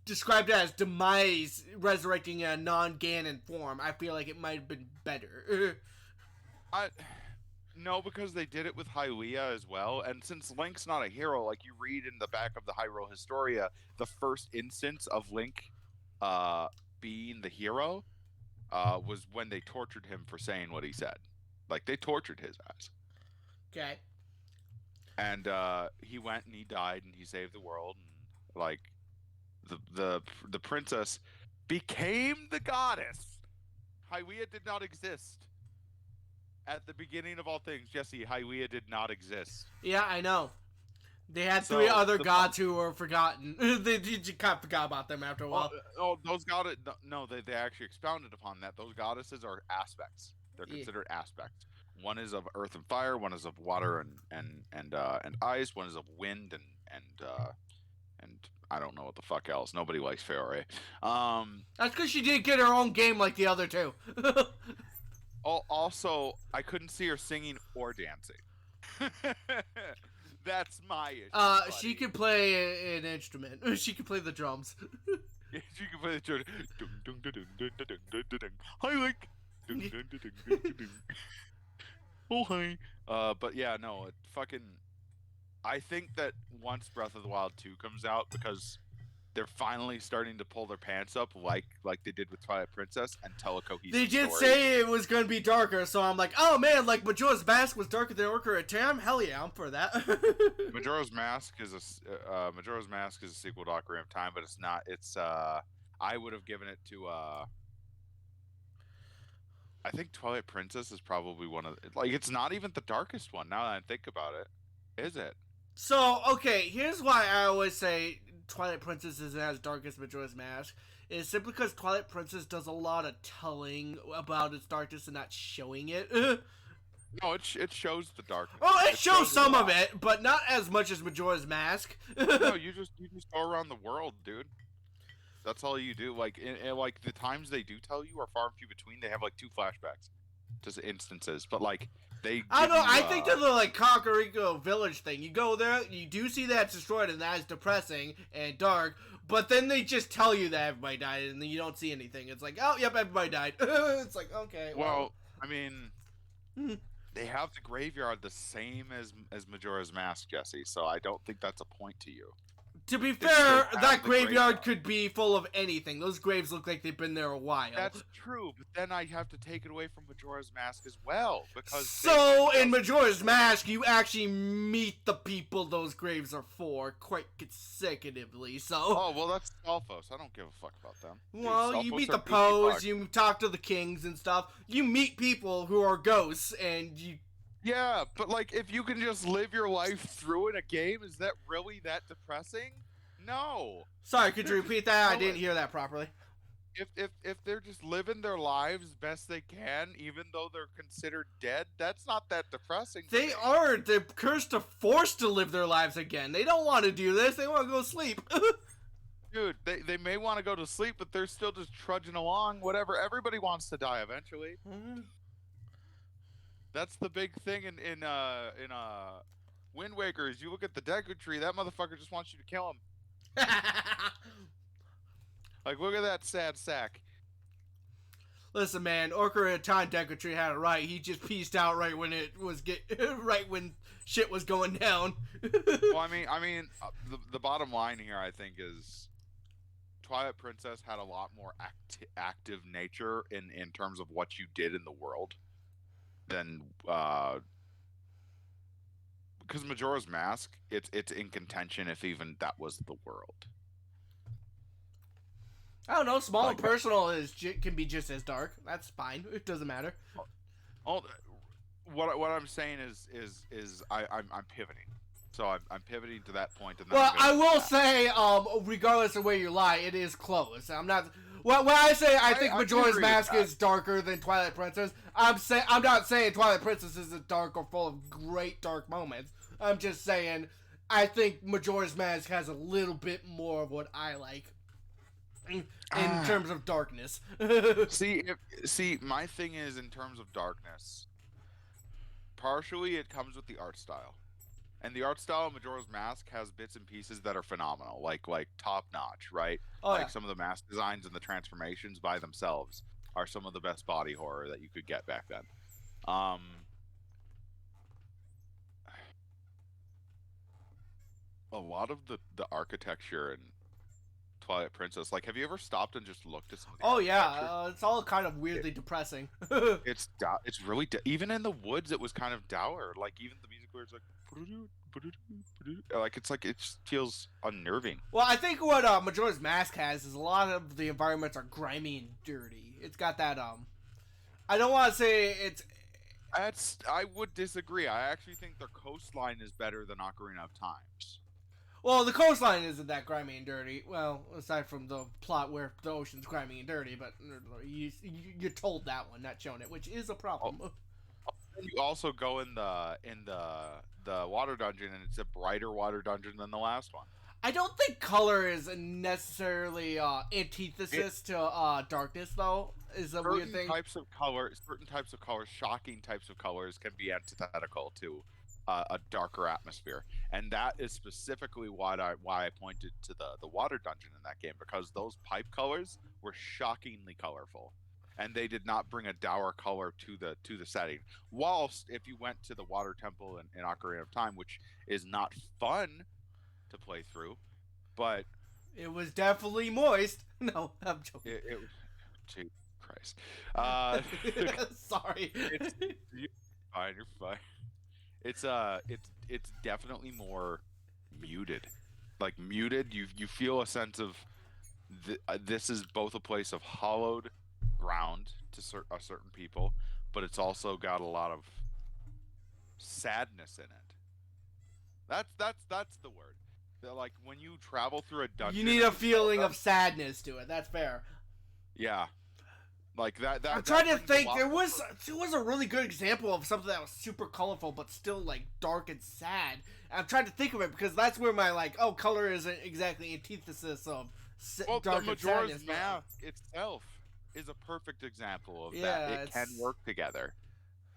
Speaker 1: described it as demise resurrecting a non-Ganon form, I feel like it might have been better.
Speaker 2: No, because they did it with Hylia as well, and since Link's not a hero, like you read in the back of the Hyrule Historia, the first instance of Link being the hero was when they tortured him for saying what he said. Like, they tortured his ass.
Speaker 1: Okay.
Speaker 2: And he went and he died and he saved the world, and like the princess became the goddess. Hylia did not exist. At the beginning of all things, Jesse, Hylia did not exist.
Speaker 1: Yeah, I know. They had three other gods who were forgotten. They kind of forgot about them after a while.
Speaker 2: Those goddesses. No, they actually expounded upon that. Those goddesses are aspects. They're considered aspects. One is of earth and fire. One is of water and ice. One is of wind and I don't know what the fuck else. Nobody likes Faore.
Speaker 1: That's because she didn't get her own game like the other two.
Speaker 2: Also, I couldn't see her singing or dancing. That's my issue. Buddy.
Speaker 1: She can play an instrument. She can play the drums.
Speaker 2: She can play the drums. Hi, Link. Oh, hi. But yeah, no, it fucking. I think that once Breath of the Wild 2 comes out, because they're finally starting to pull their pants up like they did with Twilight Princess and tell a cohesive
Speaker 1: They did
Speaker 2: story.
Speaker 1: say it was going to be darker, so I'm like, oh man, like Majora's Mask was darker than Orca Tam? Hell yeah, I'm for that.
Speaker 2: Majora's Mask is a sequel to Ocarina of Time, but it's not. It's I would have given it to I think Twilight Princess is probably one of like it's not even the darkest one now that I think about it. Is it?
Speaker 1: So, okay, here's why I always say Twilight Princess isn't as dark as Majora's Mask. It's simply because Twilight Princess does a lot of telling about its darkness and not showing it.
Speaker 2: No, it shows the darkness.
Speaker 1: Oh, it shows some of it, but not as much as Majora's Mask.
Speaker 2: No, you just go around the world, dude. That's all you do. Like, like the times they do tell you are far and few between. They have like 2 flashbacks, just instances. But like they,
Speaker 1: I don't know. I think to the like Kakariko Village thing. You go there, you do see that it's destroyed, and that is depressing and dark. But then they just tell you that everybody died, and then you don't see anything. It's like, oh, yep, everybody died. It's like, okay.
Speaker 2: Well, I mean, they have the graveyard the same as Majora's Mask, Jesse. So I don't think that's a point to you.
Speaker 1: To be fair, that graveyard could be full of anything. Those graves look like they've been there a while.
Speaker 2: That's true, but then I have to take it away from Majora's Mask as well, because
Speaker 1: so in Majora's Mask, you actually meet the people those graves are for quite consecutively. So
Speaker 2: oh well, that's Stalfos. I don't give a fuck about them.
Speaker 1: Well,
Speaker 2: Dude,
Speaker 1: you meet the Poes, you talk to the kings and stuff. You meet people who are ghosts, and you.
Speaker 2: Yeah, but like, if you can just live your life through in a game, is that really that depressing? No.
Speaker 1: Sorry, could you repeat that? I didn't hear that properly.
Speaker 2: If they're just living their lives best they can, even though they're considered dead, that's not that depressing.
Speaker 1: They are. They're cursed to forced to live their lives again. They don't want to do this. They want to go sleep.
Speaker 2: Dude, they may want to go to sleep, but they're still just trudging along. Whatever. Everybody wants to die eventually. That's the big thing in Wind Waker. Is you look at the Deku Tree, that motherfucker just wants you to kill him. Like, look at that sad sack.
Speaker 1: Listen, man, Ocarina of Time Deku Tree had it right. He just pieced out right when it was right when shit was going down.
Speaker 2: Well, I mean, the bottom line here, I think, is Twilight Princess had a lot more active nature in terms of what you did in the world than because Majora's Mask, it's in contention if even that was the world.
Speaker 1: I don't know. Small and personal can be just as dark. That's fine. It doesn't matter.
Speaker 2: Oh, what I'm saying is I'm pivoting. So I'm pivoting to that point. And then
Speaker 1: well, I will say, regardless of where you lie, it is close. I'm not. Well, when I say I think Majora's Mask is darker than Twilight Princess, I'm not saying Twilight Princess isn't dark or full of great dark moments. I'm just saying I think Majora's Mask has a little bit more of what I like in terms of darkness.
Speaker 2: see, my thing is in terms of darkness. Partially, it comes with the art style. And the art style of Majora's Mask has bits and pieces that are phenomenal, like top notch, right?
Speaker 1: Oh,
Speaker 2: like
Speaker 1: yeah.
Speaker 2: Some of the mask designs and the transformations by themselves are some of the best body horror that you could get back then. A lot of the architecture in Twilight Princess, like, have you ever stopped and just looked at some of the architecture?
Speaker 1: It's all kind of weirdly depressing.
Speaker 2: It's really even in the woods it was kind of dour. Like even the music where it's like it just feels unnerving.
Speaker 1: Well, I think what Majora's Mask has is a lot of the environments are grimy and dirty. It's got that I don't want to say it's.
Speaker 2: I would disagree. I actually think their coastline is better than Ocarina of Time's.
Speaker 1: Well, the coastline isn't that grimy and dirty. Well, aside from the plot where the ocean's grimy and dirty, but you're told that one, not shown it, which is a problem.
Speaker 2: You also go in the water dungeon, and it's a brighter water dungeon than the last one.
Speaker 1: I don't think color is necessarily antithesis to darkness, though. Is a weird thing.
Speaker 2: Certain types of colors, shocking types of colors, can be antithetical to a darker atmosphere, and that is specifically why I pointed to the water dungeon in that game, because those pipe colors were shockingly colorful, and they did not bring a dour color to the setting. Whilst if you went to the water temple in Ocarina of Time, which is not fun to play through, but
Speaker 1: It was definitely moist. No, I'm joking.
Speaker 2: it Jesus Christ. Uh,
Speaker 1: Sorry.
Speaker 2: you're fine. You're fine. It's definitely more muted. Like muted, you feel a sense of this is both a place of hollowed ground to a certain people, but it's also got a lot of sadness in it. That's the word. Like when you travel through a dungeon,
Speaker 1: You need a feeling of sadness to it. That's fair.
Speaker 2: Yeah, like that.
Speaker 1: I'm trying to think. There was a really good example of something that was super colorful but still like dark and sad. I'm trying to think of it because that's where my like, oh, color isn't exactly antithesis of dark
Speaker 2: the
Speaker 1: and
Speaker 2: Majora's
Speaker 1: sadness.
Speaker 2: Mask itself is a perfect example of
Speaker 1: Yeah,
Speaker 2: that. It can work together.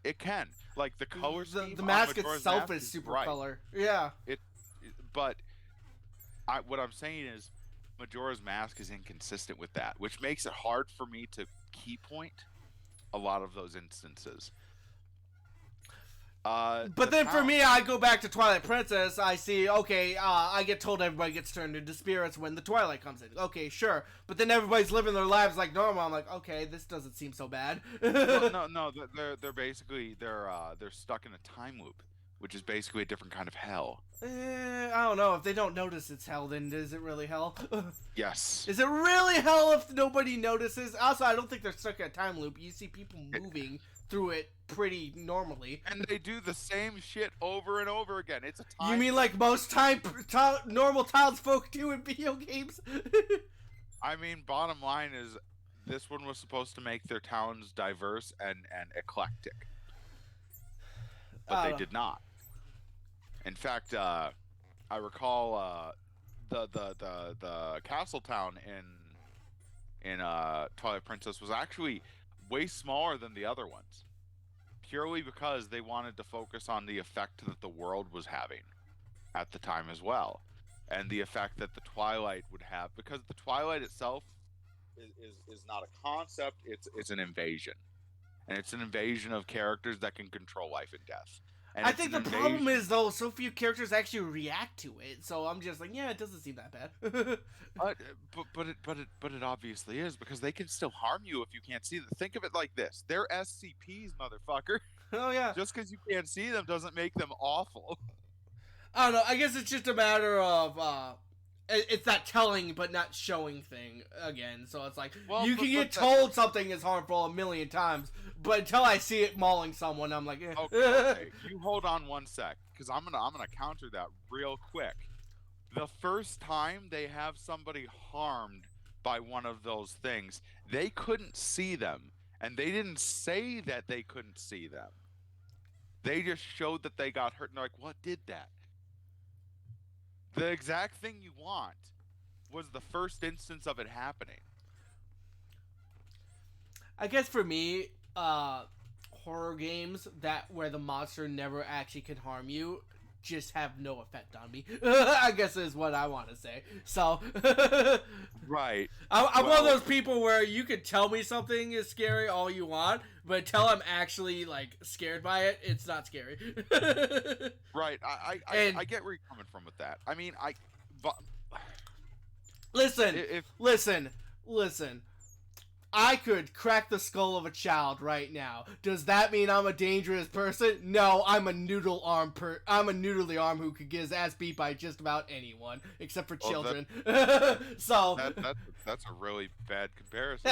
Speaker 2: It can. Like the color scheme.
Speaker 1: The mask
Speaker 2: Majora's
Speaker 1: itself
Speaker 2: Mask
Speaker 1: is super
Speaker 2: bright.
Speaker 1: color. Yeah.
Speaker 2: But what I'm saying is Majora's Mask is inconsistent with that, which makes it hard for me to key point a lot of those instances.
Speaker 1: But then for me, I go back to Twilight Princess. I see, okay, I get told everybody gets turned into spirits when the Twilight comes in. Okay, sure. But then everybody's living their lives like normal. I'm like, okay, this doesn't seem so bad.
Speaker 2: no. They're basically they're stuck in a time loop, which is basically a different kind of hell.
Speaker 1: I don't know. If they don't notice it's hell, then is it really hell?
Speaker 2: Yes.
Speaker 1: Is it really hell if nobody notices? Also, I don't think they're stuck in a time loop. You see people moving through it pretty normally.
Speaker 2: And they do the same shit over and over again. It's a time.
Speaker 1: You mean like most normal townsfolk do in video games?
Speaker 2: I mean, bottom line is, this one was supposed to make their towns diverse and eclectic, but they did not. In fact, I recall the castle town in Twilight Princess was actually way smaller than the other ones, purely because they wanted to focus on the effect that the world was having at the time as well, and the effect that the Twilight would have, because the Twilight itself is not a concept, it's an invasion, and it's an invasion of characters that can control life and death. And
Speaker 1: I think the problem is, though, so few characters actually react to it. So I'm just like, yeah, it doesn't seem that bad.
Speaker 2: but it obviously is, because they can still harm you if you can't see them. Think of it like this: they're SCPs, motherfucker.
Speaker 1: Oh yeah.
Speaker 2: Just because you can't see them doesn't make them awful.
Speaker 1: I don't know. I guess it's just a matter of it's that telling but not showing thing again. So it's like, you can get told something is harmful a million times, but until I see it mauling someone, I'm like, eh.
Speaker 2: Okay. You hold on one sec, because I'm gonna counter that real quick. The first time they have somebody harmed by one of those things, they couldn't see them, and they didn't say that they couldn't see them. They just showed that they got hurt, and they're like, what did that? The exact thing you want was the first instance of it happening.
Speaker 1: I guess for me, horror games where the monster never actually can harm you just have no effect on me. I guess is what I want to say. So,
Speaker 2: right.
Speaker 1: I'm one of those people where you can tell me something is scary all you want, but until I'm actually like scared by it, it's not scary.
Speaker 2: Right. I get where you're coming from with that. I mean,
Speaker 1: listen. I could crack the skull of a child right now. Does that mean I'm a dangerous person? No, I'm a I'm a noodly arm who could get his ass beat by just about anyone, except for children. So
Speaker 2: that's a really bad comparison.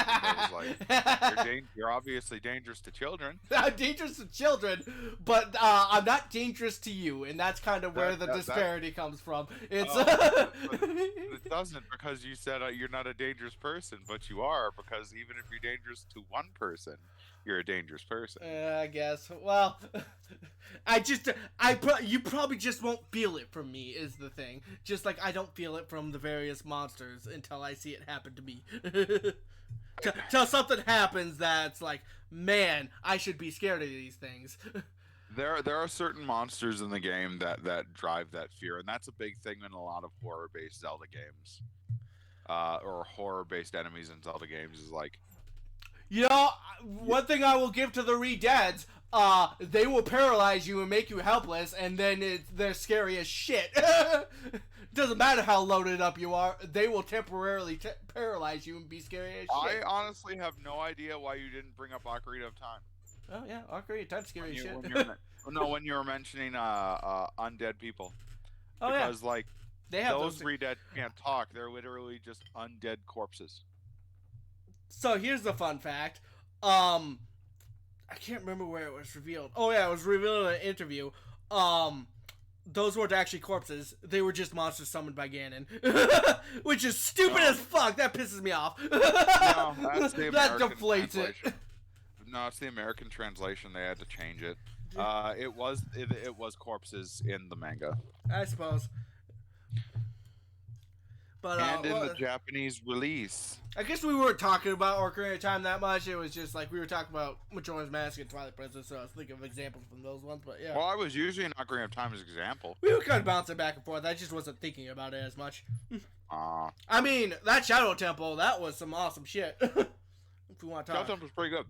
Speaker 2: Like, you're obviously dangerous to children.
Speaker 1: I'm dangerous to children, but I'm not dangerous to you, and that's kind of where the disparity comes from. It's
Speaker 2: but it doesn't, because you said you're not a dangerous person, but you are, because even if you're dangerous to one person, you're a dangerous person.
Speaker 1: I guess. Well, you probably just won't feel it from me is the thing. Just like I don't feel it from the various monsters until I see it happen to me. Till something happens that's like, man, I should be scared of these things.
Speaker 2: There are certain monsters in the game that drive that fear, and that's a big thing in a lot of horror-based Zelda games. Or horror-based enemies in Zelda games is like,
Speaker 1: You know, one thing I will give to the Re-Deads, they will paralyze you and make you helpless, and then they're scary as shit. Doesn't matter how loaded up you are, they will temporarily paralyze you and be scary as shit.
Speaker 2: I honestly have no idea why you didn't bring up Ocarina of Time.
Speaker 1: Oh yeah, Ocarina of Time's scary as shit.
Speaker 2: When you were mentioning undead people,
Speaker 1: Oh
Speaker 2: because
Speaker 1: yeah,
Speaker 2: like
Speaker 1: they have
Speaker 2: those
Speaker 1: those.
Speaker 2: Re-Dead can't talk; they're literally just undead corpses.
Speaker 1: So here's the fun fact. I can't remember where it was revealed. Oh yeah, it was revealed in an interview. Those weren't actually corpses. They were just monsters summoned by Ganon. Which is stupid as fuck. That pisses me off.
Speaker 2: No, that's the American
Speaker 1: that deflates
Speaker 2: translation.
Speaker 1: it.
Speaker 2: No, it's the American translation. They had to change it. It was corpses in the manga.
Speaker 1: I suppose. But,
Speaker 2: and in the Japanese release.
Speaker 1: I guess we weren't talking about Ocarina of Time that much. It was just like we were talking about Majora's Mask and Twilight Princess, so I was thinking of examples from those ones. But yeah.
Speaker 2: Well, I was using Ocarina of Time as an example.
Speaker 1: We were kind of bouncing back and forth. I just wasn't thinking about it as much.
Speaker 2: I
Speaker 1: mean, that Shadow Temple, that was some awesome shit. If we want to talk.
Speaker 2: Shadow Temple's pretty good.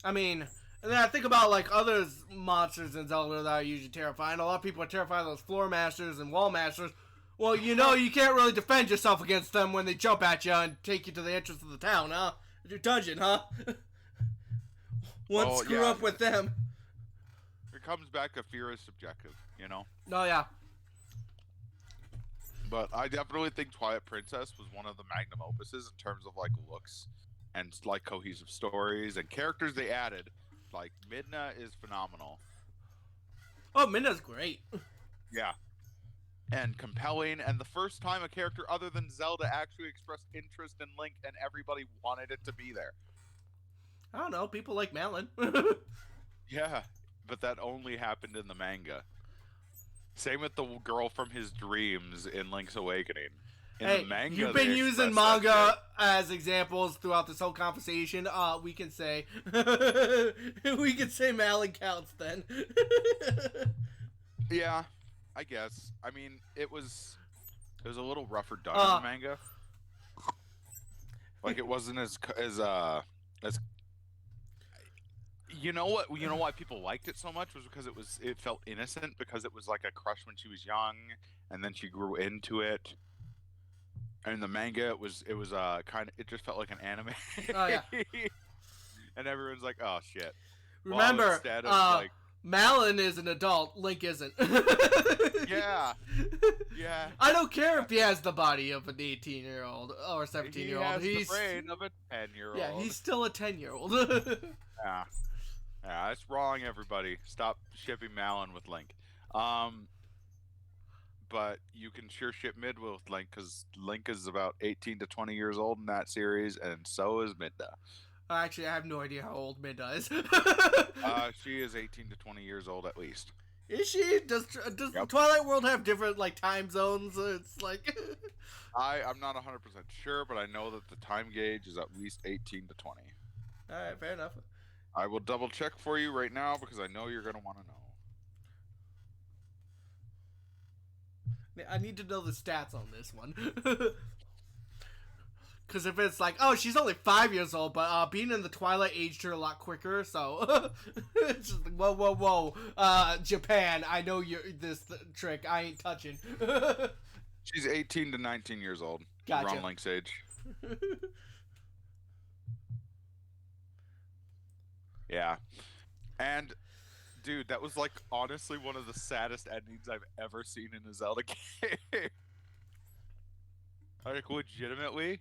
Speaker 1: I mean, and then I think about like other monsters in Zelda that are usually terrifying. A lot of people are terrified of those floor masters and wall masters. Well, you know, you can't really defend yourself against them when they jump at you and take you to the entrance of the town, huh? Your dungeon, huh? Screw up with them.
Speaker 2: It comes back to fear is subjective, you know?
Speaker 1: Oh, yeah.
Speaker 2: But I definitely think Twilight Princess was one of the magnum opuses in terms of, like, looks and, like, cohesive stories and characters they added. Like, Midna is phenomenal.
Speaker 1: Oh, Midna's great.
Speaker 2: Yeah. And compelling, and the first time a character other than Zelda actually expressed interest in Link and everybody wanted it to be there.
Speaker 1: I don't know, people like Malin.
Speaker 2: Yeah, but that only happened in the manga. Same with the girl from his dreams in Link's Awakening. In the manga,
Speaker 1: you've been using manga as examples throughout this whole conversation. We can say Malin counts then.
Speaker 2: Yeah. I guess. I mean, it was a little rougher done in the manga. Like it wasn't as you know why people liked it so much was because it felt innocent because it was like a crush when she was young and then she grew into it. And in the manga it was it just felt like an anime.
Speaker 1: Oh yeah.
Speaker 2: And everyone's like, "Oh shit."
Speaker 1: Remember, instead of Malin is an adult, Link isn't.
Speaker 2: Yeah.
Speaker 1: I don't care if he has the body of an 18-year-old or 17-year-old.
Speaker 2: He's the brain of a 10-year-old.
Speaker 1: Yeah, he's still a 10-year-old.
Speaker 2: Yeah, that's wrong, everybody. Stop shipping Malin with Link. But you can sure ship Midna with Link because Link is about 18 to 20 years old in that series, and so is Midna.
Speaker 1: Actually, I have no idea how old Midna is.
Speaker 2: She is 18 to 20 years old at least.
Speaker 1: Is she? Does the Twilight World have different like time zones? It's like
Speaker 2: I'm not 100% sure, but I know that the time gauge is at least 18 to 20.
Speaker 1: All right, fair enough.
Speaker 2: I will double check for you right now because I know you're gonna want to
Speaker 1: know. I need to know the stats on this one. Because if it's like, oh, she's only 5 years old, but being in the Twilight aged her a lot quicker, so it's just like, whoa, Japan, I know this trick, I ain't touching.
Speaker 2: She's 18 to 19 years old.
Speaker 1: Gotcha.
Speaker 2: Around Link's age. Yeah. And, dude, that was like honestly one of the saddest endings I've ever seen in a Zelda game. Like, legitimately,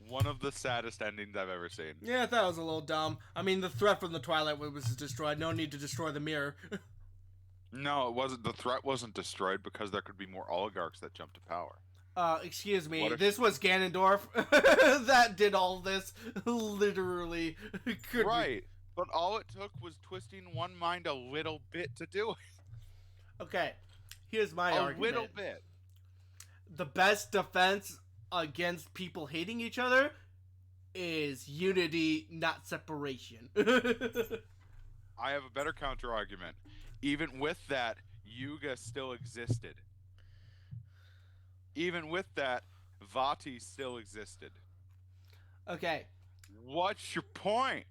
Speaker 2: one of the saddest endings I've ever seen.
Speaker 1: Yeah, I thought it was a little dumb. I mean, the threat from the Twilight was destroyed. No need to destroy the mirror.
Speaker 2: No, it wasn't. The threat wasn't destroyed because there could be more oligarchs that jumped to power.
Speaker 1: Excuse me. This was Ganondorf that did all this. Literally.
Speaker 2: Right. But all it took was twisting one mind a little bit to do it.
Speaker 1: Okay. Here's my argument.
Speaker 2: A little bit.
Speaker 1: The best defense against people hating each other is unity, not separation.
Speaker 2: I have a better counter argument. Even with that, Yuga still existed. Even with that, Vati still existed.
Speaker 1: Okay,
Speaker 2: What's your point?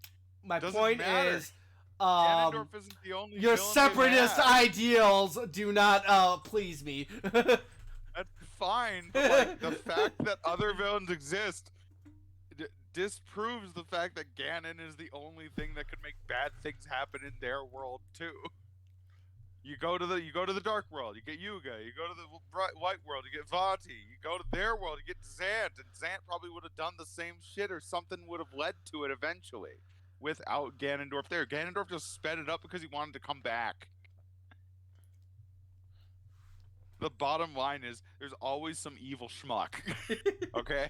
Speaker 1: my
Speaker 2: Doesn't
Speaker 1: point
Speaker 2: matter.
Speaker 1: is,
Speaker 2: Ganondorf isn't the only
Speaker 1: your
Speaker 2: villain they've
Speaker 1: separatist
Speaker 2: had.
Speaker 1: ideals do not please me.
Speaker 2: That's fine, but like the fact that other villains exist disproves the fact that Ganon is the only thing that could make bad things happen in their world too. You go to the dark world, you get Yuga. You go to the white world, you get Vati. You go to their world, you get Zant, and Zant probably would have done the same shit, or something would have led to it eventually. Without Ganondorf there, Ganondorf just sped it up because he wanted to come back. The bottom line is, there's always some evil schmuck. Okay?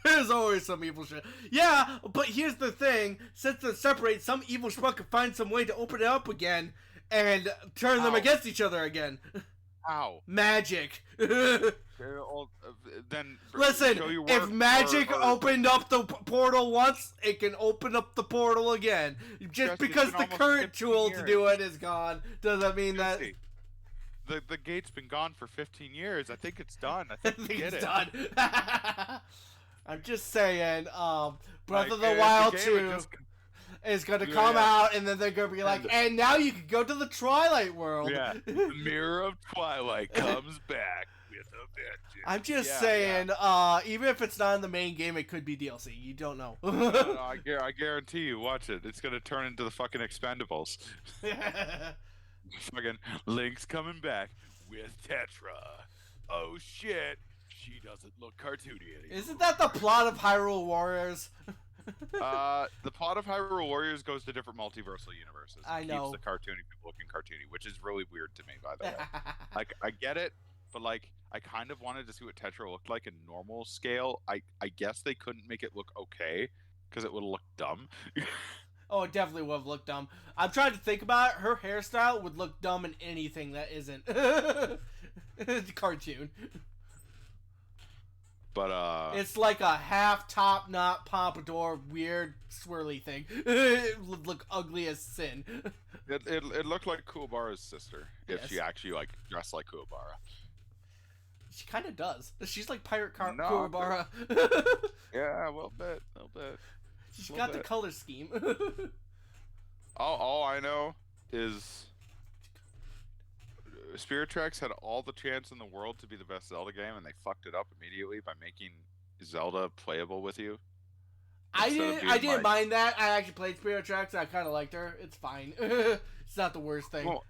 Speaker 1: There's always some evil shit. Yeah, but here's the thing: since they're separate, some evil schmuck can find some way to open it up again and turn them against each other again.
Speaker 2: How?
Speaker 1: Magic.
Speaker 2: Then
Speaker 1: Listen,
Speaker 2: show your
Speaker 1: if
Speaker 2: work
Speaker 1: magic
Speaker 2: or
Speaker 1: opened up the portal once, it can open up the portal again. Just because the current tool to do it is gone, doesn't mean that...
Speaker 2: The gate's been gone for 15 years. I think it's done. I think we get
Speaker 1: it's
Speaker 2: it.
Speaker 1: done. I'm just saying, Breath of the Wild 2 is going to come out, and then they're going to be like, and now you can go to the Twilight World.
Speaker 2: Yeah, the Mirror of Twilight comes back with a vengeance.
Speaker 1: I'm just saying, even if it's not in the main game, it could be DLC. You don't know.
Speaker 2: No, I guarantee you, watch it. It's going to turn into the fucking Expendables. Fucking Link's coming back with Tetra. Oh shit, she doesn't look cartoony anymore.
Speaker 1: Isn't that the plot of Hyrule Warriors?
Speaker 2: The plot of Hyrule Warriors goes to different multiversal universes.
Speaker 1: I know.
Speaker 2: Keeps the cartoony people looking cartoony, which is really weird to me, by the way. Like, I get it, but like, I kind of wanted to see what Tetra looked like in normal scale. I guess they couldn't make it look okay because it would look dumb.
Speaker 1: Oh, it definitely would have looked dumb. I'm trying to think about it. Her hairstyle would look dumb in anything that isn't cartoon.
Speaker 2: But
Speaker 1: it's like a half top knot pompadour weird swirly thing. It would look ugly as sin.
Speaker 2: It looked like Kuwabara's sister if
Speaker 1: Yes.
Speaker 2: she actually like dressed like Kuwabara.
Speaker 1: She kind of does. She's like Pirate
Speaker 2: No,
Speaker 1: Kuwabara.
Speaker 2: Yeah, a little bit.
Speaker 1: She's got the color scheme.
Speaker 2: All I know is Spirit Tracks had all the chance in the world to be the best Zelda game, and they fucked it up immediately by making Zelda playable with you.
Speaker 1: I didn't mind that. I actually played Spirit Tracks. I kind of liked her. It's fine. It's not the worst thing.
Speaker 2: Well,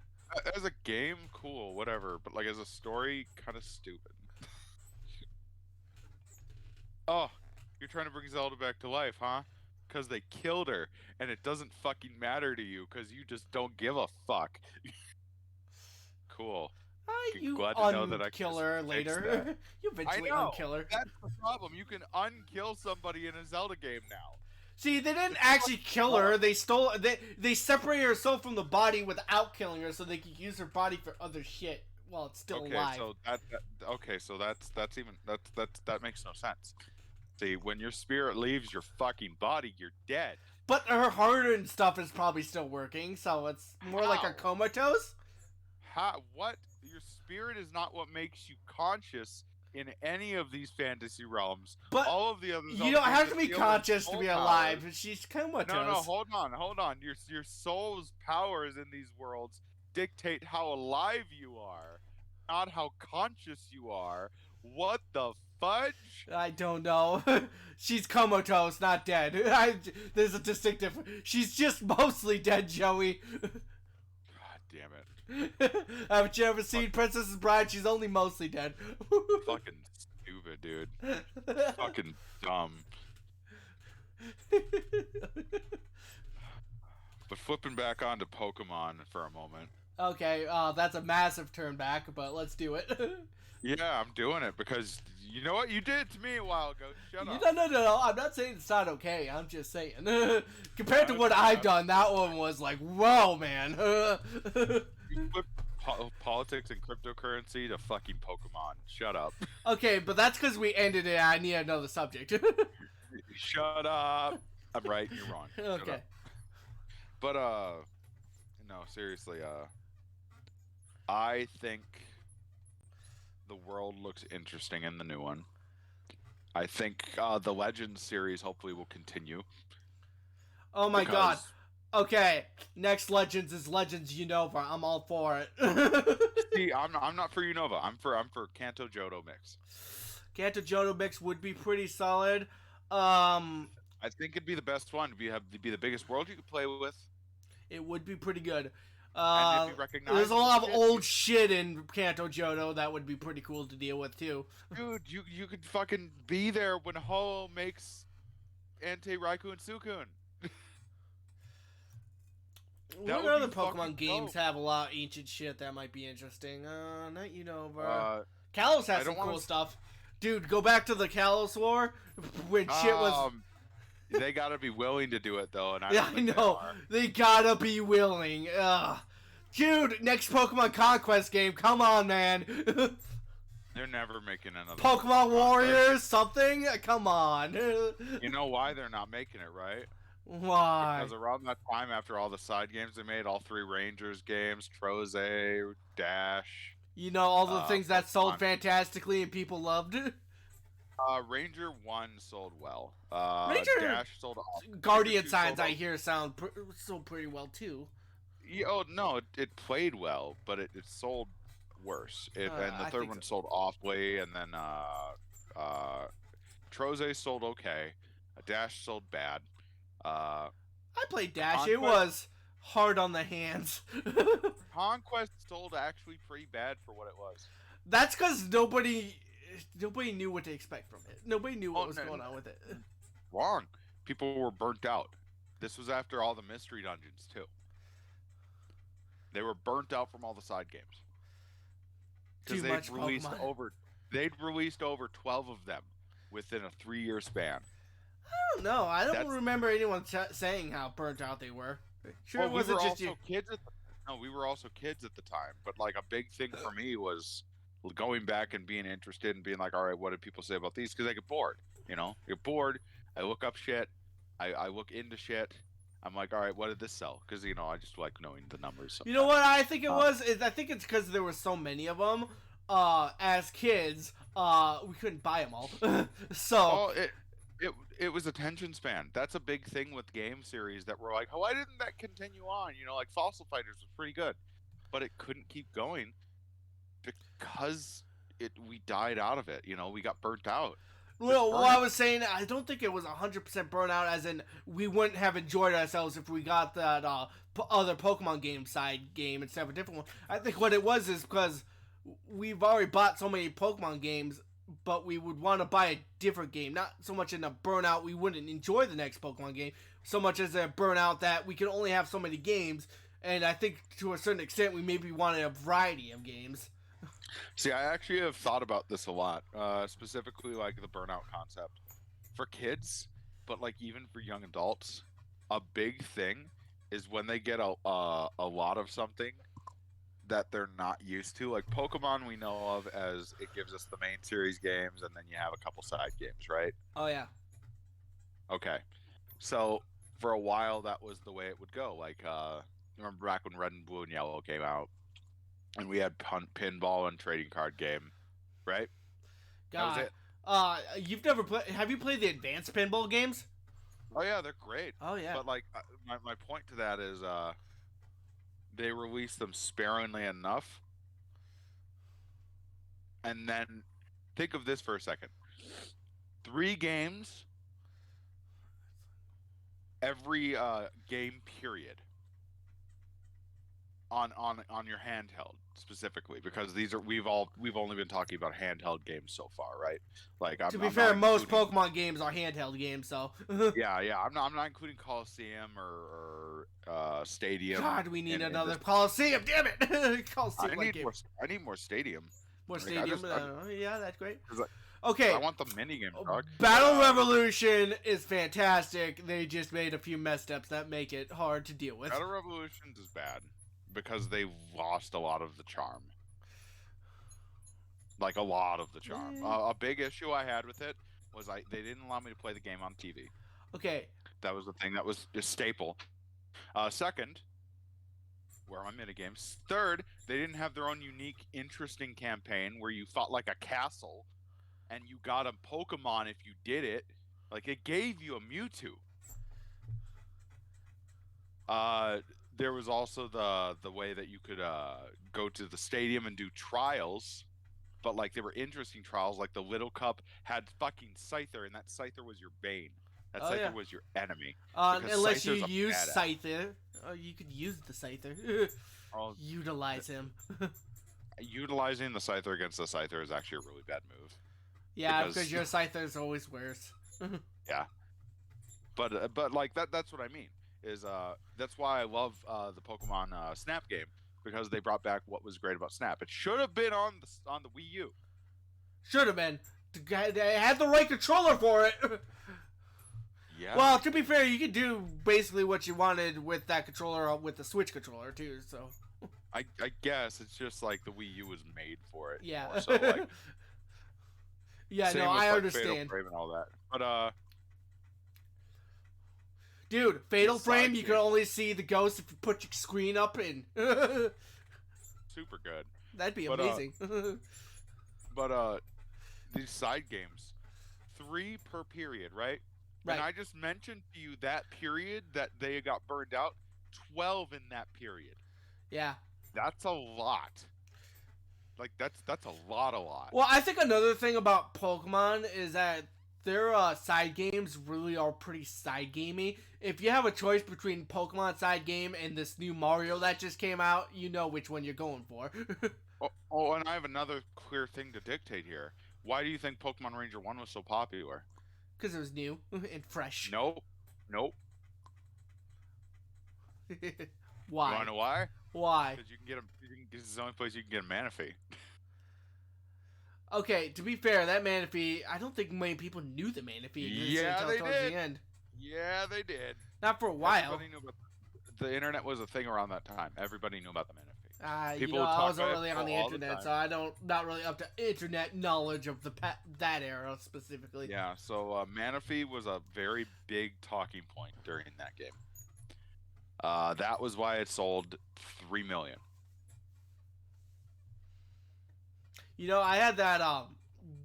Speaker 2: as a game, cool, whatever. But like as a story, kind of stupid. Oh, you're trying to bring Zelda back to life, huh? Because they killed her, and it doesn't fucking matter to you because you just don't give a fuck. Cool.
Speaker 1: You
Speaker 2: glad to know that I can
Speaker 1: unkill her later. You eventually unkill her.
Speaker 2: That's the problem. You can unkill somebody in a Zelda game now.
Speaker 1: See, they didn't actually kill her. They stole. They separated her soul from the body without killing her, so they could use her body for other shit while it's still alive.
Speaker 2: So that makes no sense. See, when your spirit leaves your fucking body, you're dead.
Speaker 1: But her heart and stuff is probably still working, so it's more like a comatose.
Speaker 2: What? Your spirit is not what makes you conscious in any of these fantasy realms.
Speaker 1: But
Speaker 2: all of the others,
Speaker 1: you don't have to be conscious to be alive. She's comatose.
Speaker 2: No, hold on. Your soul's powers in these worlds dictate how alive you are, not how conscious you are. What the fudge?
Speaker 1: I don't know. She's comatose, not dead. There's a distinct difference. She's just mostly dead, Joey.
Speaker 2: God damn it.
Speaker 1: Haven't you ever seen Princess Bride? She's only mostly dead.
Speaker 2: Fucking stupid, dude. Fucking dumb. But flipping back onto Pokemon for a moment.
Speaker 1: Okay, that's a massive turn back, but let's do it.
Speaker 2: Yeah, I'm doing it because you know what you did to me a while ago. Shut up.
Speaker 1: No. I'm not saying it's not okay. I'm just saying. Compared to what I've done, that one was like, whoa, man.
Speaker 2: You flip politics and cryptocurrency to fucking Pokemon. Shut up.
Speaker 1: Okay, but that's because we ended it. I need another subject.
Speaker 2: Shut up. I'm right. You're wrong.
Speaker 1: Okay.
Speaker 2: But no, seriously. I think the world looks interesting in the new one. I think the Legends series hopefully will continue
Speaker 1: Oh my god.
Speaker 2: because
Speaker 1: Okay, next Legends is Legends Unova. I'm all for it.
Speaker 2: see, I'm not for Unova. I'm for Kanto Johto mix.
Speaker 1: Kanto Johto mix would be pretty solid.
Speaker 2: I think it'd be the best one. Be the biggest world you could play with,
Speaker 1: It would be pretty good.
Speaker 2: and it'd be
Speaker 1: There's a
Speaker 2: recognizable
Speaker 1: lot of
Speaker 2: shit.
Speaker 1: old shit in Kanto Johto that would be pretty cool to deal with too.
Speaker 2: Dude, you could fucking be there when Ho makes Ante Raikou and Suicune.
Speaker 1: What
Speaker 2: would
Speaker 1: other
Speaker 2: be
Speaker 1: Pokemon
Speaker 2: fucking
Speaker 1: games
Speaker 2: dope.
Speaker 1: have a lot of ancient shit that might be interesting? Not Unova.
Speaker 2: Uh,
Speaker 1: Kalos
Speaker 2: I
Speaker 1: has some
Speaker 2: don't wanna
Speaker 1: cool stuff. Dude, go back to the Kalos War when shit was.
Speaker 2: They gotta be willing to do it though, and I
Speaker 1: Yeah,
Speaker 2: don't
Speaker 1: I
Speaker 2: think
Speaker 1: know.
Speaker 2: they are.
Speaker 1: They gotta be willing. Ugh. Dude, next Pokemon Conquest game. Come on, man.
Speaker 2: They're never making another
Speaker 1: Pokemon
Speaker 2: Conquest.
Speaker 1: Warriors, something? Come on.
Speaker 2: You know why they're not making it, right?
Speaker 1: Why?
Speaker 2: Because around that time, after all the side games they made, all 3 Rangers games, Troze, Dash,
Speaker 1: You know, all the things that sold
Speaker 2: Pokemon.
Speaker 1: fantastically and people loved.
Speaker 2: Ranger 1 sold well.
Speaker 1: Ranger
Speaker 2: Dash sold.
Speaker 1: Guardian
Speaker 2: Ranger 2
Speaker 1: Signs,
Speaker 2: sold
Speaker 1: I hear, sold pretty well too.
Speaker 2: Yeah, oh no, it played well, but it sold worse. And the
Speaker 1: I
Speaker 2: third
Speaker 1: think
Speaker 2: one
Speaker 1: so.
Speaker 2: sold awfully, and then Troze sold okay. Dash sold bad. Uh,
Speaker 1: I played Dash.
Speaker 2: Conquest,
Speaker 1: It was hard on the hands.
Speaker 2: Conquest sold actually pretty bad for what it was.
Speaker 1: That's because nobody knew what to expect from it. Nobody knew what was going on with it.
Speaker 2: Wrong. People were burnt out. This was after all the mystery dungeons too. They were burnt out from all the side games. Because they'd released over 12 of them within a 3-year span.
Speaker 1: I don't know. I don't remember anyone saying how burnt out they were. Sure,
Speaker 2: well,
Speaker 1: it wasn't just you.
Speaker 2: We were also kids at the time. But like a big thing for me was going back and being interested and being like, all right, what did people say about these? Because I get bored. You know, you're bored. I look up shit. I look into shit. I'm like, all right, what did this sell? Because you know, I just like knowing the numbers. Sometimes.
Speaker 1: You know what I think it was? I think it's because there were so many of them. As kids, we couldn't buy them all. So.
Speaker 2: Well, it was attention span. That's a big thing with game series that we're like, oh, why didn't that continue on? You know, like Fossil Fighters was pretty good, but it couldn't keep going because we died out of it. You know, we got burnt out.
Speaker 1: Well, what I was saying, I don't think it was 100% burnout, as in we wouldn't have enjoyed ourselves if we got that other Pokemon game side game instead of a different one. I think what it was is because we've already bought so many Pokemon games, but we would want to buy a different game. Not so much in a burnout we wouldn't enjoy the next Pokemon game, so much as a burnout that we can only have so many games, and I think to a certain extent we maybe wanted a variety of games.
Speaker 2: See, I actually have thought about this a lot, specifically like the burnout concept for kids, but like even for young adults. A big thing is when they get a lot of something that they're not used to. Like Pokemon, we know of as it gives us the main series games, and then you have a couple side games, right?
Speaker 1: Oh yeah.
Speaker 2: Okay, so for a while that was the way it would go. Like, remember back when Red and Blue and Yellow came out? And we had pinball and trading card game, right?
Speaker 1: God.
Speaker 2: That was it.
Speaker 1: You've never played? Have you played the advanced pinball games?
Speaker 2: Oh yeah, they're great.
Speaker 1: Oh yeah.
Speaker 2: But like, my point to that is, they released them sparingly enough. And then, think of this for a second: 3 games every game period on your handheld specifically, because we've only been talking about handheld games so far, right? Like,
Speaker 1: to be fair, most Pokemon games are handheld games, so
Speaker 2: yeah, I'm not including Coliseum or Stadium.
Speaker 1: God, we need another Coliseum. Damn it, Coliseum.
Speaker 2: I need more Stadium.
Speaker 1: More Stadium. Yeah, that's great.
Speaker 2: Okay. I want the minigame, dog.
Speaker 1: Battle Revolution is fantastic. They just made a few mess ups that make it hard to deal with.
Speaker 2: Battle Revolutions is bad because they lost a lot of the charm. Like a lot of the charm. A big issue I had with it was they didn't allow me to play the game on TV.
Speaker 1: Okay.
Speaker 2: That was the thing that was a staple. Second, where are my minigames? Third, they didn't have their own unique, interesting campaign where you fought like a castle and you got a Pokemon if you did it. Like it gave you a Mewtwo. There was also the way that you could go to the stadium and do trials, but like they were interesting trials. Like the Little Cup had fucking Scyther, and that Scyther was your bane. That
Speaker 1: Oh
Speaker 2: Scyther
Speaker 1: yeah.
Speaker 2: was your enemy because
Speaker 1: Unless you
Speaker 2: Scyther's a
Speaker 1: use
Speaker 2: badass.
Speaker 1: Scyther, you could use the Scyther.
Speaker 2: Oh,
Speaker 1: Utilize him.
Speaker 2: utilizing the Scyther against the Scyther is actually a really bad move.
Speaker 1: Yeah, because your Scyther's always worse.
Speaker 2: Yeah, but like that's what I mean. Is that's why I love the Pokemon Snap game because they brought back what was great about Snap. It should have been on the Wii U.
Speaker 1: Should have been. They had the right controller for it.
Speaker 2: Yeah.
Speaker 1: Well, to be fair, you could do basically what you wanted with that controller with the Switch controller too. So.
Speaker 2: I guess it's just like the Wii U was made for it.
Speaker 1: Yeah.
Speaker 2: More so like.
Speaker 1: Yeah.
Speaker 2: Same
Speaker 1: No,
Speaker 2: with,
Speaker 1: I
Speaker 2: like,
Speaker 1: understand.
Speaker 2: Fatal Frame and all that. But
Speaker 1: Dude, Fatal
Speaker 2: Side
Speaker 1: Frame, you
Speaker 2: game.
Speaker 1: can only see the ghost if you put your screen up and.
Speaker 2: Super good.
Speaker 1: That'd be
Speaker 2: But,
Speaker 1: amazing.
Speaker 2: But these side games, 3 per period, right?
Speaker 1: Right.
Speaker 2: And I just mentioned to you that period that they got burned out. 12 in that period.
Speaker 1: Yeah.
Speaker 2: That's a lot. Like that's a lot.
Speaker 1: Well, I think another thing about Pokemon is that their side games really are pretty side gamey. If you have a choice between Pokemon side game and this new Mario that just came out, you know which one you're going for.
Speaker 2: Oh, and I have another clear thing to dictate here. Why do you think Pokemon Ranger 1 was so popular?
Speaker 1: Because it was new and fresh.
Speaker 2: Nope.
Speaker 1: Why?
Speaker 2: You wanna know why?
Speaker 1: Why?
Speaker 2: Because you can get them. This is the only place you can get a Manaphy.
Speaker 1: Okay, to be fair, that Manaphy, I don't think many people knew the Manaphy existed
Speaker 2: Yeah,
Speaker 1: until
Speaker 2: they
Speaker 1: towards
Speaker 2: did.
Speaker 1: the end.
Speaker 2: Yeah, they did.
Speaker 1: Not for a while.
Speaker 2: Everybody knew about the internet was a thing around that time. Everybody knew about the Manaphy.
Speaker 1: You know,
Speaker 2: would
Speaker 1: I
Speaker 2: talk
Speaker 1: wasn't
Speaker 2: about
Speaker 1: really
Speaker 2: it
Speaker 1: on the
Speaker 2: all the
Speaker 1: internet,
Speaker 2: time.
Speaker 1: so I not really up to internet knowledge of that era specifically.
Speaker 2: Yeah, so Manaphy was a very big talking point during that game. That was why it sold 3 million.
Speaker 1: You know, I had that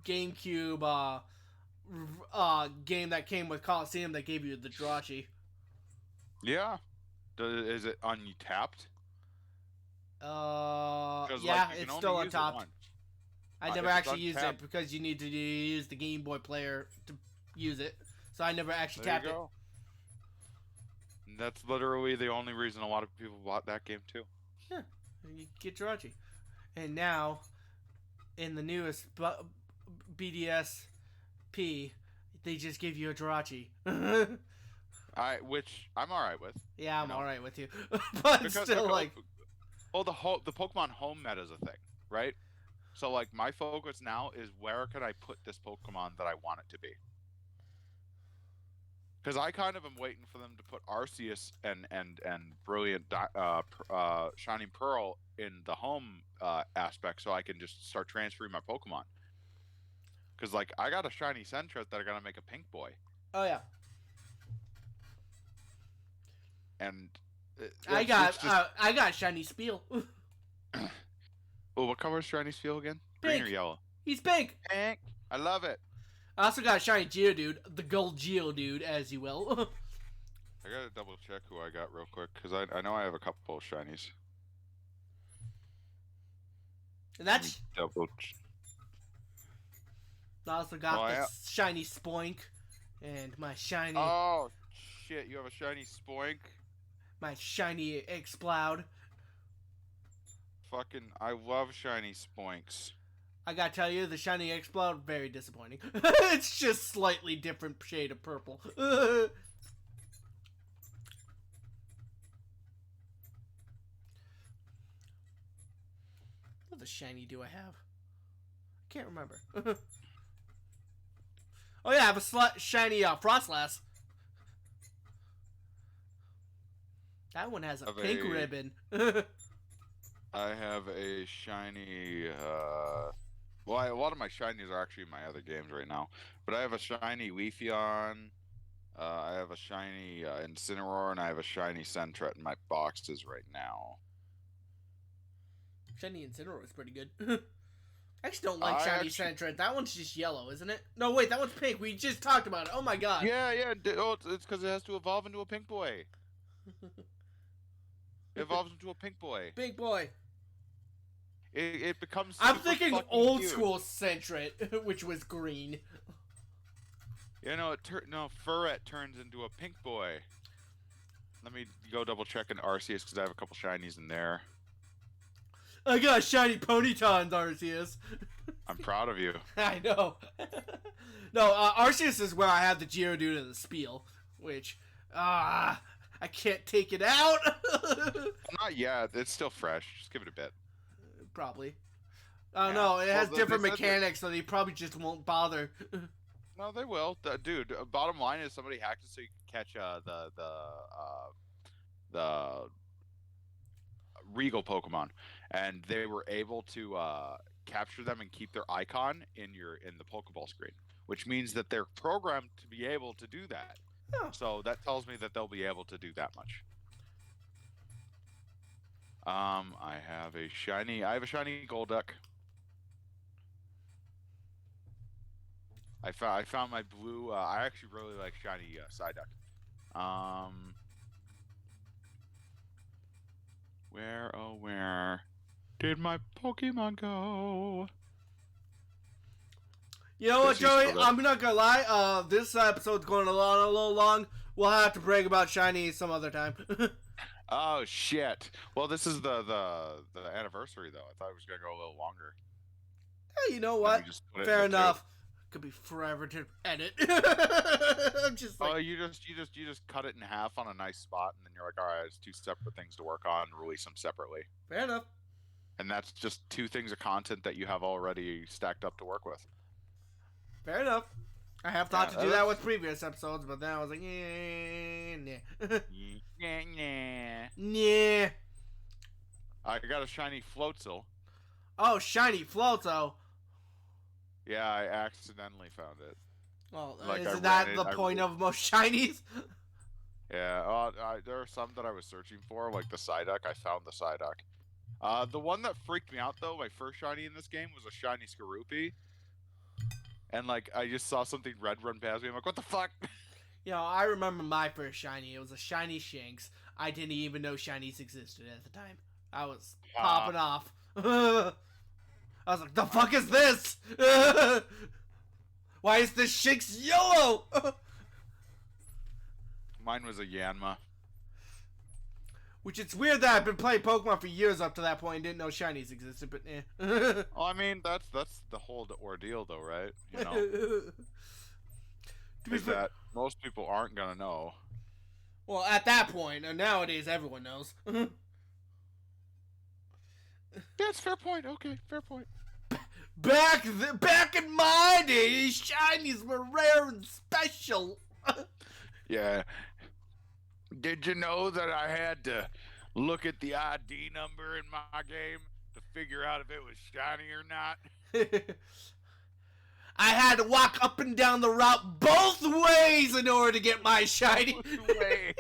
Speaker 1: GameCube game that came with Coliseum that gave you the Jirachi.
Speaker 2: Yeah. Is it untapped?
Speaker 1: Yeah,
Speaker 2: like,
Speaker 1: it's still untapped. I never
Speaker 2: if it's
Speaker 1: actually used it
Speaker 2: untapped-
Speaker 1: because you need to use the Game Boy player to use it. So I never actually
Speaker 2: There you
Speaker 1: tapped it.
Speaker 2: go. And that's literally the only reason a lot of people bought that game too.
Speaker 1: Yeah, you get Jirachi. And now, in the newest BDSP, they just give you a Jirachi.
Speaker 2: Which I'm alright with.
Speaker 1: Yeah, I'm
Speaker 2: You know?
Speaker 1: alright with you. But
Speaker 2: Because
Speaker 1: still, like...
Speaker 2: well, the Pokemon home meta is a thing, right? So like my focus now is where can I put this Pokemon that I want it to be? Because I kind of am waiting for them to put Arceus and Brilliant Shining Pearl in the home aspect, so I can just start transferring my Pokemon. Because like I got a shiny Sentret that I gotta make a pink boy,
Speaker 1: Oh, yeah.
Speaker 2: and
Speaker 1: I got Shiny Spiel.
Speaker 2: Oh, what color is shiny Steel again? Green or
Speaker 1: Pink.
Speaker 2: yellow?
Speaker 1: He's pink.
Speaker 2: Pink. I love it.
Speaker 1: I also got Shiny Geodude, the Gold Geodude, as you will.
Speaker 2: I gotta double check who I got real quick because I know I have a couple of shinies.
Speaker 1: And that's...
Speaker 2: Double.
Speaker 1: I also got
Speaker 2: Oh,
Speaker 1: the
Speaker 2: yeah.
Speaker 1: Shiny Spoink and my Shiny...
Speaker 2: Oh shit! You have a shiny Spoink.
Speaker 1: my Shiny Exploud.
Speaker 2: Fucking, I love shiny Spoinks.
Speaker 1: I gotta tell you, the Shiny Explode, very disappointing. It's just slightly different shade of purple. What other shiny do I have? I can't remember. Oh yeah, I have a shiny Frostlass. That one has a
Speaker 2: Have
Speaker 1: pink
Speaker 2: a-
Speaker 1: ribbon.
Speaker 2: I have a shiny. Well, a lot of my shinies are actually in my other games right now. But I have a shiny Leafeon. I have a shiny Incineroar, and I have a shiny Sentret in my boxes right now.
Speaker 1: Shiny Incineroar is pretty good. I actually don't like Shiny
Speaker 2: actually,
Speaker 1: Sentret. That one's just yellow, isn't it? No, wait, that one's pink. We just talked about it. Oh my god.
Speaker 2: yeah. Oh, it's because it has to evolve into a pink boy. It evolves into a pink boy.
Speaker 1: Big boy.
Speaker 2: It becomes.
Speaker 1: I'm
Speaker 2: super
Speaker 1: thinking
Speaker 2: fucking
Speaker 1: old
Speaker 2: cute.
Speaker 1: school Sentret, which was green.
Speaker 2: You know, Furret turns into a pink boy. Let me go double check in Arceus because I have a couple shinies in there.
Speaker 1: I got a shiny Ponyta in Arceus.
Speaker 2: I'm proud of you.
Speaker 1: I know. No, Arceus is where I have the Geodude and the Spiel, which, I can't take it out.
Speaker 2: Not yet. It's still fresh. Just give it a bit.
Speaker 1: Probably. I don't
Speaker 2: Yeah.
Speaker 1: know. It has
Speaker 2: Well,
Speaker 1: different
Speaker 2: they said that-
Speaker 1: mechanics, so they probably just won't bother.
Speaker 2: No, they will, dude. Bottom line is somebody hacked it so you can catch the Regal Pokemon, and they were able to capture them and keep their icon in the Pokeball screen, which means that they're programmed to be able to do that.
Speaker 1: Oh.
Speaker 2: So that tells me that they'll be able to do that much. I have a shiny Golduck. I found my blue. I actually really like shiny Psyduck. Where did my Pokemon go?
Speaker 1: You know what,
Speaker 2: Is he
Speaker 1: Joey?
Speaker 2: still there?
Speaker 1: I'm not gonna lie. This episode's going a little long. We'll have to brag about shiny some other time.
Speaker 2: Oh shit! Well, this is the anniversary though. I thought it was gonna go a little longer.
Speaker 1: Hey, you know
Speaker 2: Let
Speaker 1: what?
Speaker 2: me just put it
Speaker 1: Fair
Speaker 2: in the
Speaker 1: enough. Could be forever to edit. I'm just
Speaker 2: Oh,
Speaker 1: like,
Speaker 2: you just cut it in half on a nice spot, and then you're like, all right, it's two separate things to work on. Release them separately,
Speaker 1: fair enough.
Speaker 2: and that's just two things of content that you have already stacked up to work with.
Speaker 1: Fair enough. I have thought
Speaker 2: Yeah,
Speaker 1: to do that
Speaker 2: that's-
Speaker 1: with previous episodes, but then I was like, nah.
Speaker 2: Yeah.
Speaker 1: Nah.
Speaker 2: I got a shiny Floatzel.
Speaker 1: Oh, shiny Floatzel.
Speaker 2: Yeah, I accidentally found it.
Speaker 1: Well,
Speaker 2: Like, I
Speaker 1: isn't that
Speaker 2: ran it-
Speaker 1: the
Speaker 2: I
Speaker 1: point
Speaker 2: re-
Speaker 1: of most shinies?
Speaker 2: Yeah, there are some that I was searching for, like the Psyduck. I found the Psyduck. The one that freaked me out though, my first shiny in this game was a shiny Skorupi. And like, I just saw something red run past me. I'm like, what the fuck?
Speaker 1: You know, I remember my first shiny. It was a shiny Shanks. I didn't even know shinies existed at the time. I was popping off. I was like, the fuck is this? Why is this Shanks yellow?
Speaker 2: Mine was a Yanma.
Speaker 1: Which it's weird that I've been playing Pokemon for years up to that point and didn't know shinies existed, but eh.
Speaker 2: Well, I mean, that's the whole ordeal, though, right? You know,
Speaker 1: To be
Speaker 2: is
Speaker 1: fair-
Speaker 2: that most people aren't gonna know.
Speaker 1: Well, at that point, and nowadays everyone knows.
Speaker 2: Yeah, it's fair point. Okay, fair point.
Speaker 1: Back in my days, shinies were rare and special.
Speaker 2: Yeah. Did you know that I had to look at the ID number in my game to figure out if it was shiny or not?
Speaker 1: I had to walk up and down the route both ways in order to get my shiny.
Speaker 2: Both ways.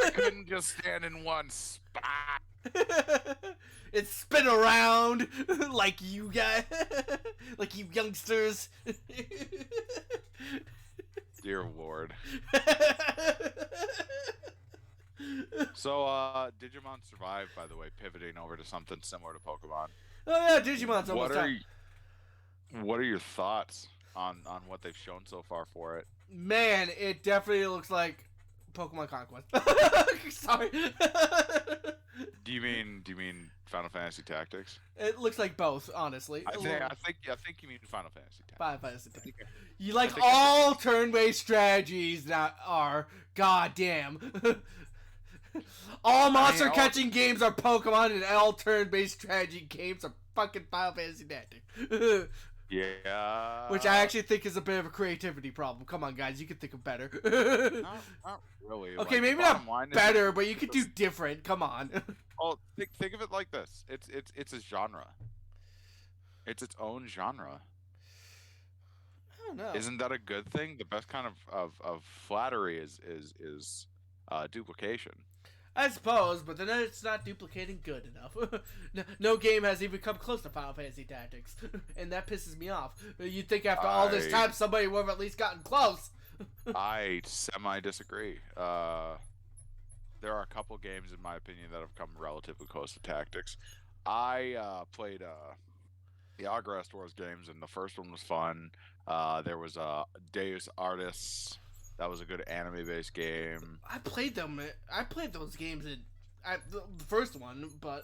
Speaker 2: I couldn't just stand in one spot.
Speaker 1: It spin around like you guys, like you youngsters.
Speaker 2: Dear Lord. So, Digimon survived, by the way, pivoting over to something similar to Pokemon.
Speaker 1: Oh yeah, Digimon's almost done.
Speaker 2: What are your thoughts on what they've shown so far for it?
Speaker 1: Man, it definitely looks like Pokemon Conquest. Sorry.
Speaker 2: Do you mean Final Fantasy Tactics?
Speaker 1: It looks like both, honestly.
Speaker 2: I think you mean Final Fantasy Tactics.
Speaker 1: Final Fantasy Tactics. You like
Speaker 2: think
Speaker 1: all turn-based strategies that are goddamn. All monster catching games are Pokemon, and all turn-based strategy games are fucking Final Fantasy Tactics.
Speaker 2: Yeah.
Speaker 1: Which I actually think is a bit of a creativity problem. Come on, guys, you can think of better.
Speaker 2: Not really.
Speaker 1: Okay,
Speaker 2: like,
Speaker 1: maybe
Speaker 2: bottom
Speaker 1: not
Speaker 2: line is
Speaker 1: better, but you could do different. Come on.
Speaker 2: Oh, think of it like this. It's a genre. It's its own genre.
Speaker 1: I don't know.
Speaker 2: Isn't that a good thing? The best kind of flattery is duplication.
Speaker 1: I suppose, but then it's not duplicating good enough. No game has even come close to Final Fantasy Tactics, and that pisses me off. You'd think after all this time somebody would have at least gotten close.
Speaker 2: I semi-disagree. There are a couple games, in my opinion, that have come relatively close to Tactics. I played the Agrest Wars games, and the first one was fun. There was Deus Artis. That was a good anime-based game.
Speaker 1: I played them. I played those games in the first one, but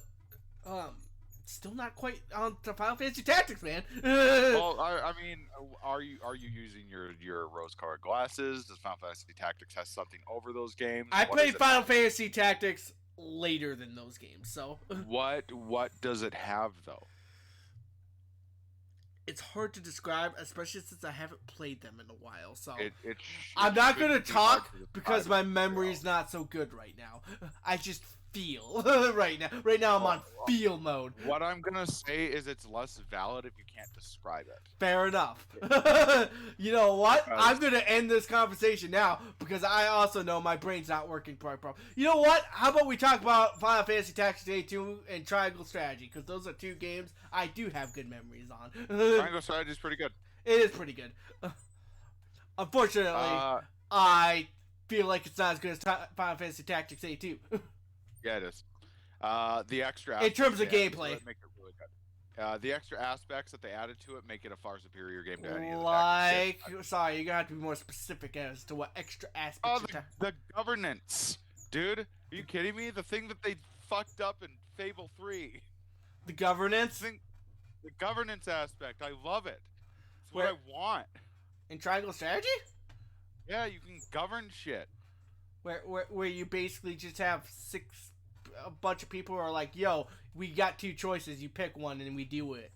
Speaker 1: still not quite on to Final Fantasy Tactics, man.
Speaker 2: Well, I mean, are you using your rose-colored glasses? Does Final Fantasy Tactics have something over those games?
Speaker 1: I played Final Fantasy Tactics later than those games, so
Speaker 2: what does it have though?
Speaker 1: It's hard to describe, especially since I haven't played them in a while. So
Speaker 2: I'm
Speaker 1: not going to talk because my memory's not so good right now. I just feel right now. Right now I'm on feel mode.
Speaker 2: What I'm going to say is it's less valid if you can't describe it.
Speaker 1: Fair enough. You know what? I'm going to end this conversation now because I also know my brain's not working properly. You know what? How about we talk about Final Fantasy Tactics A2 and Triangle Strategy, because those are two games I do have good memories on.
Speaker 2: Triangle Strategy is pretty good.
Speaker 1: It is pretty good. Unfortunately, I feel like it's not as good as Final Fantasy Tactics A2.
Speaker 2: Yeah, it is. The extra
Speaker 1: in terms of gameplay,
Speaker 2: make it really good. The extra aspects that they added to it make it a far superior game to any of the
Speaker 1: like, sorry, you're gonna have to be more specific as to what extra aspects.
Speaker 2: The governance, dude. Are you kidding me? The thing that they fucked up in Fable 3.
Speaker 1: The governance.
Speaker 2: The governance aspect. I love it. It's what I want.
Speaker 1: In Triangle Strategy?
Speaker 2: Yeah, you can govern shit.
Speaker 1: Where you basically just have a bunch of people who are like, yo, we got two choices, you pick one and we do it.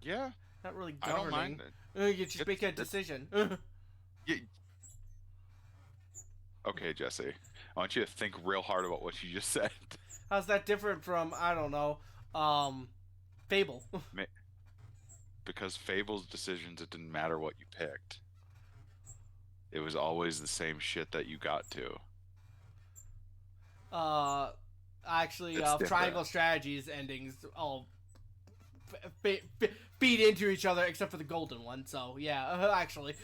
Speaker 2: Yeah.
Speaker 1: Not really governing.
Speaker 2: I don't mind it.
Speaker 1: You just make a decision.
Speaker 2: Yeah. Okay, Jesse. I want you to think real hard about what you just said.
Speaker 1: How's that different from, I don't know, Fable?
Speaker 2: Because Fable's decisions, it didn't matter what you picked. It was always the same shit that you got to.
Speaker 1: Actually, Triangle Strategy's endings all feed into each other, except for the golden one. So yeah, actually,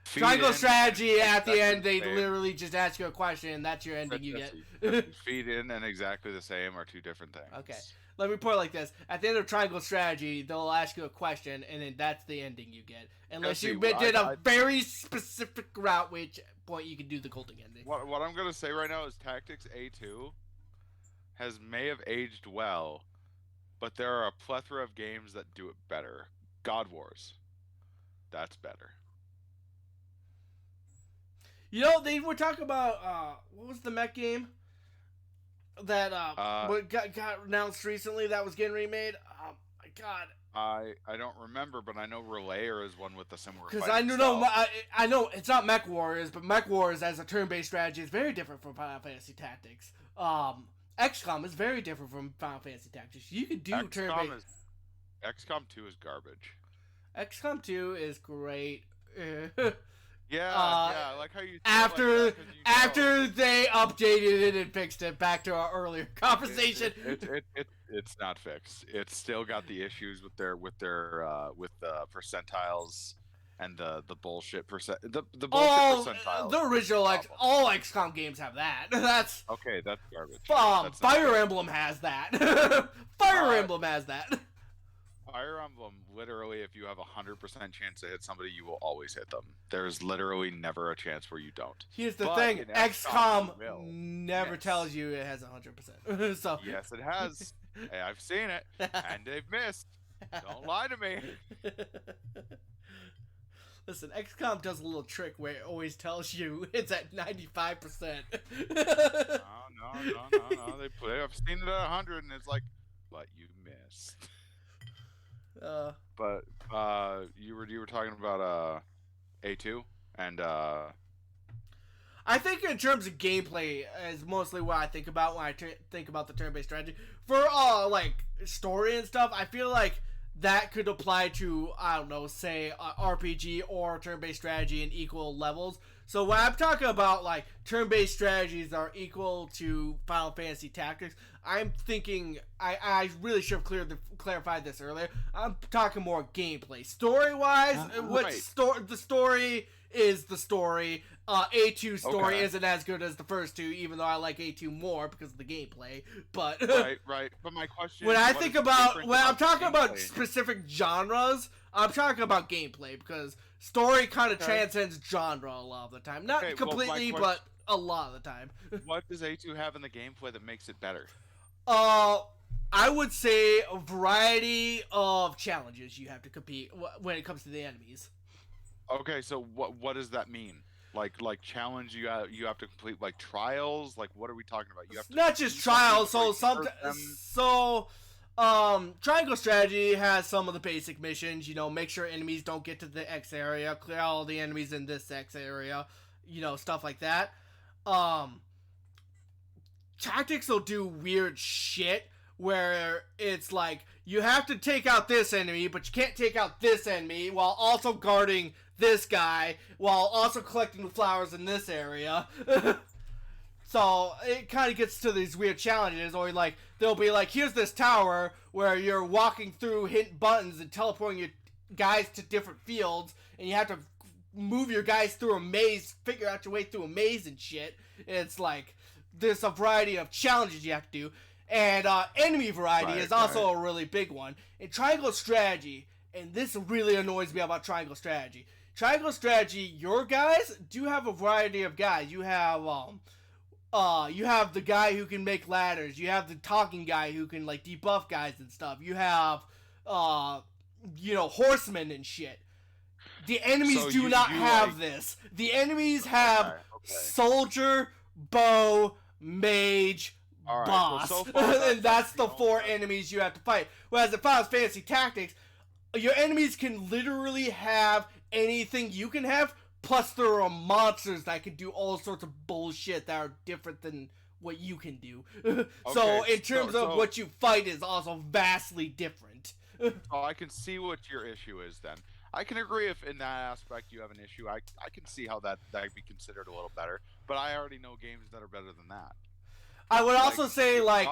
Speaker 1: Triangle Strategy at the end, they literally just ask you a question, and that's your ending you get.
Speaker 2: Feed in and exactly the same are two different things.
Speaker 1: Okay. Let me put it like this. At the end of Triangle Strategy, they'll ask you a question, and then that's the ending you get. Unless you did a very specific route, which point you can do the golden ending.
Speaker 2: What I'm going to say right now is Tactics A2 may have aged well, but there are a plethora of games that do it better. God Wars. That's better.
Speaker 1: You know, they were talking about, what was the mech game? That got announced recently that was getting remade. Oh my god!
Speaker 2: I don't remember, but I know Relayer is one with a similar.
Speaker 1: Because I know it's not Mech Warriors, but Mech Warriors as a turn-based strategy is very different from Final Fantasy Tactics. XCOM is very different from Final Fantasy Tactics. You could do turn-based.
Speaker 2: XCOM 2 is garbage.
Speaker 1: XCOM 2 is great.
Speaker 2: Yeah, I like how you
Speaker 1: after they updated it and fixed it. Back to our earlier conversation.
Speaker 2: It's not fixed. It's still got the issues with the percentiles and the bullshit the bullshit percentiles.
Speaker 1: The original all XCOM games have that. That's
Speaker 2: okay. That's garbage.
Speaker 1: Fire Emblem has that. Fire Emblem has that.
Speaker 2: Fire Emblem, literally, if you have 100% chance to hit somebody, you will always hit them. There's literally never a chance where you don't.
Speaker 1: Here's the thing: XCOM never tells you it has 100%. So
Speaker 2: yes, it has. Hey, I've seen it, and they've missed. Don't lie to me.
Speaker 1: Listen, XCOM does a little trick where it always tells you it's at 95%.
Speaker 2: No. I've seen it at 100, and it's like, but you missed. But you were talking about A2 and
Speaker 1: I think in terms of gameplay is mostly what I think about when I think about the turn-based strategy. For like story and stuff, I feel like that could apply to, I don't know, say RPG or turn-based strategy in equal levels. So when I'm talking about like turn-based strategies are equal to Final Fantasy Tactics, I'm thinking I really should have clarified this earlier. I'm talking more gameplay, story-wise. The story is the story. A2's story isn't as good as the first two, even though I like A2 more because of the gameplay. But
Speaker 2: right. But my question
Speaker 1: when
Speaker 2: is,
Speaker 1: I
Speaker 2: what
Speaker 1: think
Speaker 2: is
Speaker 1: about
Speaker 2: different
Speaker 1: when I'm talking about
Speaker 2: gameplay?
Speaker 1: specific genres, I'm talking about gameplay because story kind of transcends genre a lot of the time. Not completely, but a lot of the time.
Speaker 2: What does A2 have in the gameplay that makes it better?
Speaker 1: I would say a variety of challenges you have to compete when it comes to the enemies.
Speaker 2: Okay, so what does that mean? Like challenge you have to complete like trials? Like what are we talking about? You have to
Speaker 1: not just trials. Triangle strategy has some of the basic missions. You know, make sure enemies don't get to the X area, clear all the enemies in this X area. You know, stuff like that. Tactics will do weird shit where it's like you have to take out this enemy, but you can't take out this enemy while also guarding this guy while also collecting the flowers in this area. So it kind of gets to these weird challenges, or like they'll be like, here's this tower where you're walking through, hitting buttons and teleporting your guys to different fields, and you have to move your guys through a maze, figure out your way through a maze and shit. It's like there's a variety of challenges you have to do, and enemy variety is also a really big one. In Triangle Strategy, and this really annoys me about Triangle Strategy. Triangle Strategy, your guys do have a variety of guys. You have the guy who can make ladders. You have the talking guy who can like debuff guys and stuff. You have horsemen and shit. The enemies do not have this. The enemies have soldier, bow, mage, boss. Well, so far, and that's the four enemies you have to fight. Whereas in Final Fantasy Tactics, your enemies can literally have anything you can have, plus there are monsters that can do all sorts of bullshit that are different than what you can do. So in terms of what you fight is also vastly different.
Speaker 2: Oh, I can see what your issue is then. I can agree if in that aspect you have an issue. I can see how that could be considered a little better, but I already know games that are better than that.
Speaker 1: I would also say, like,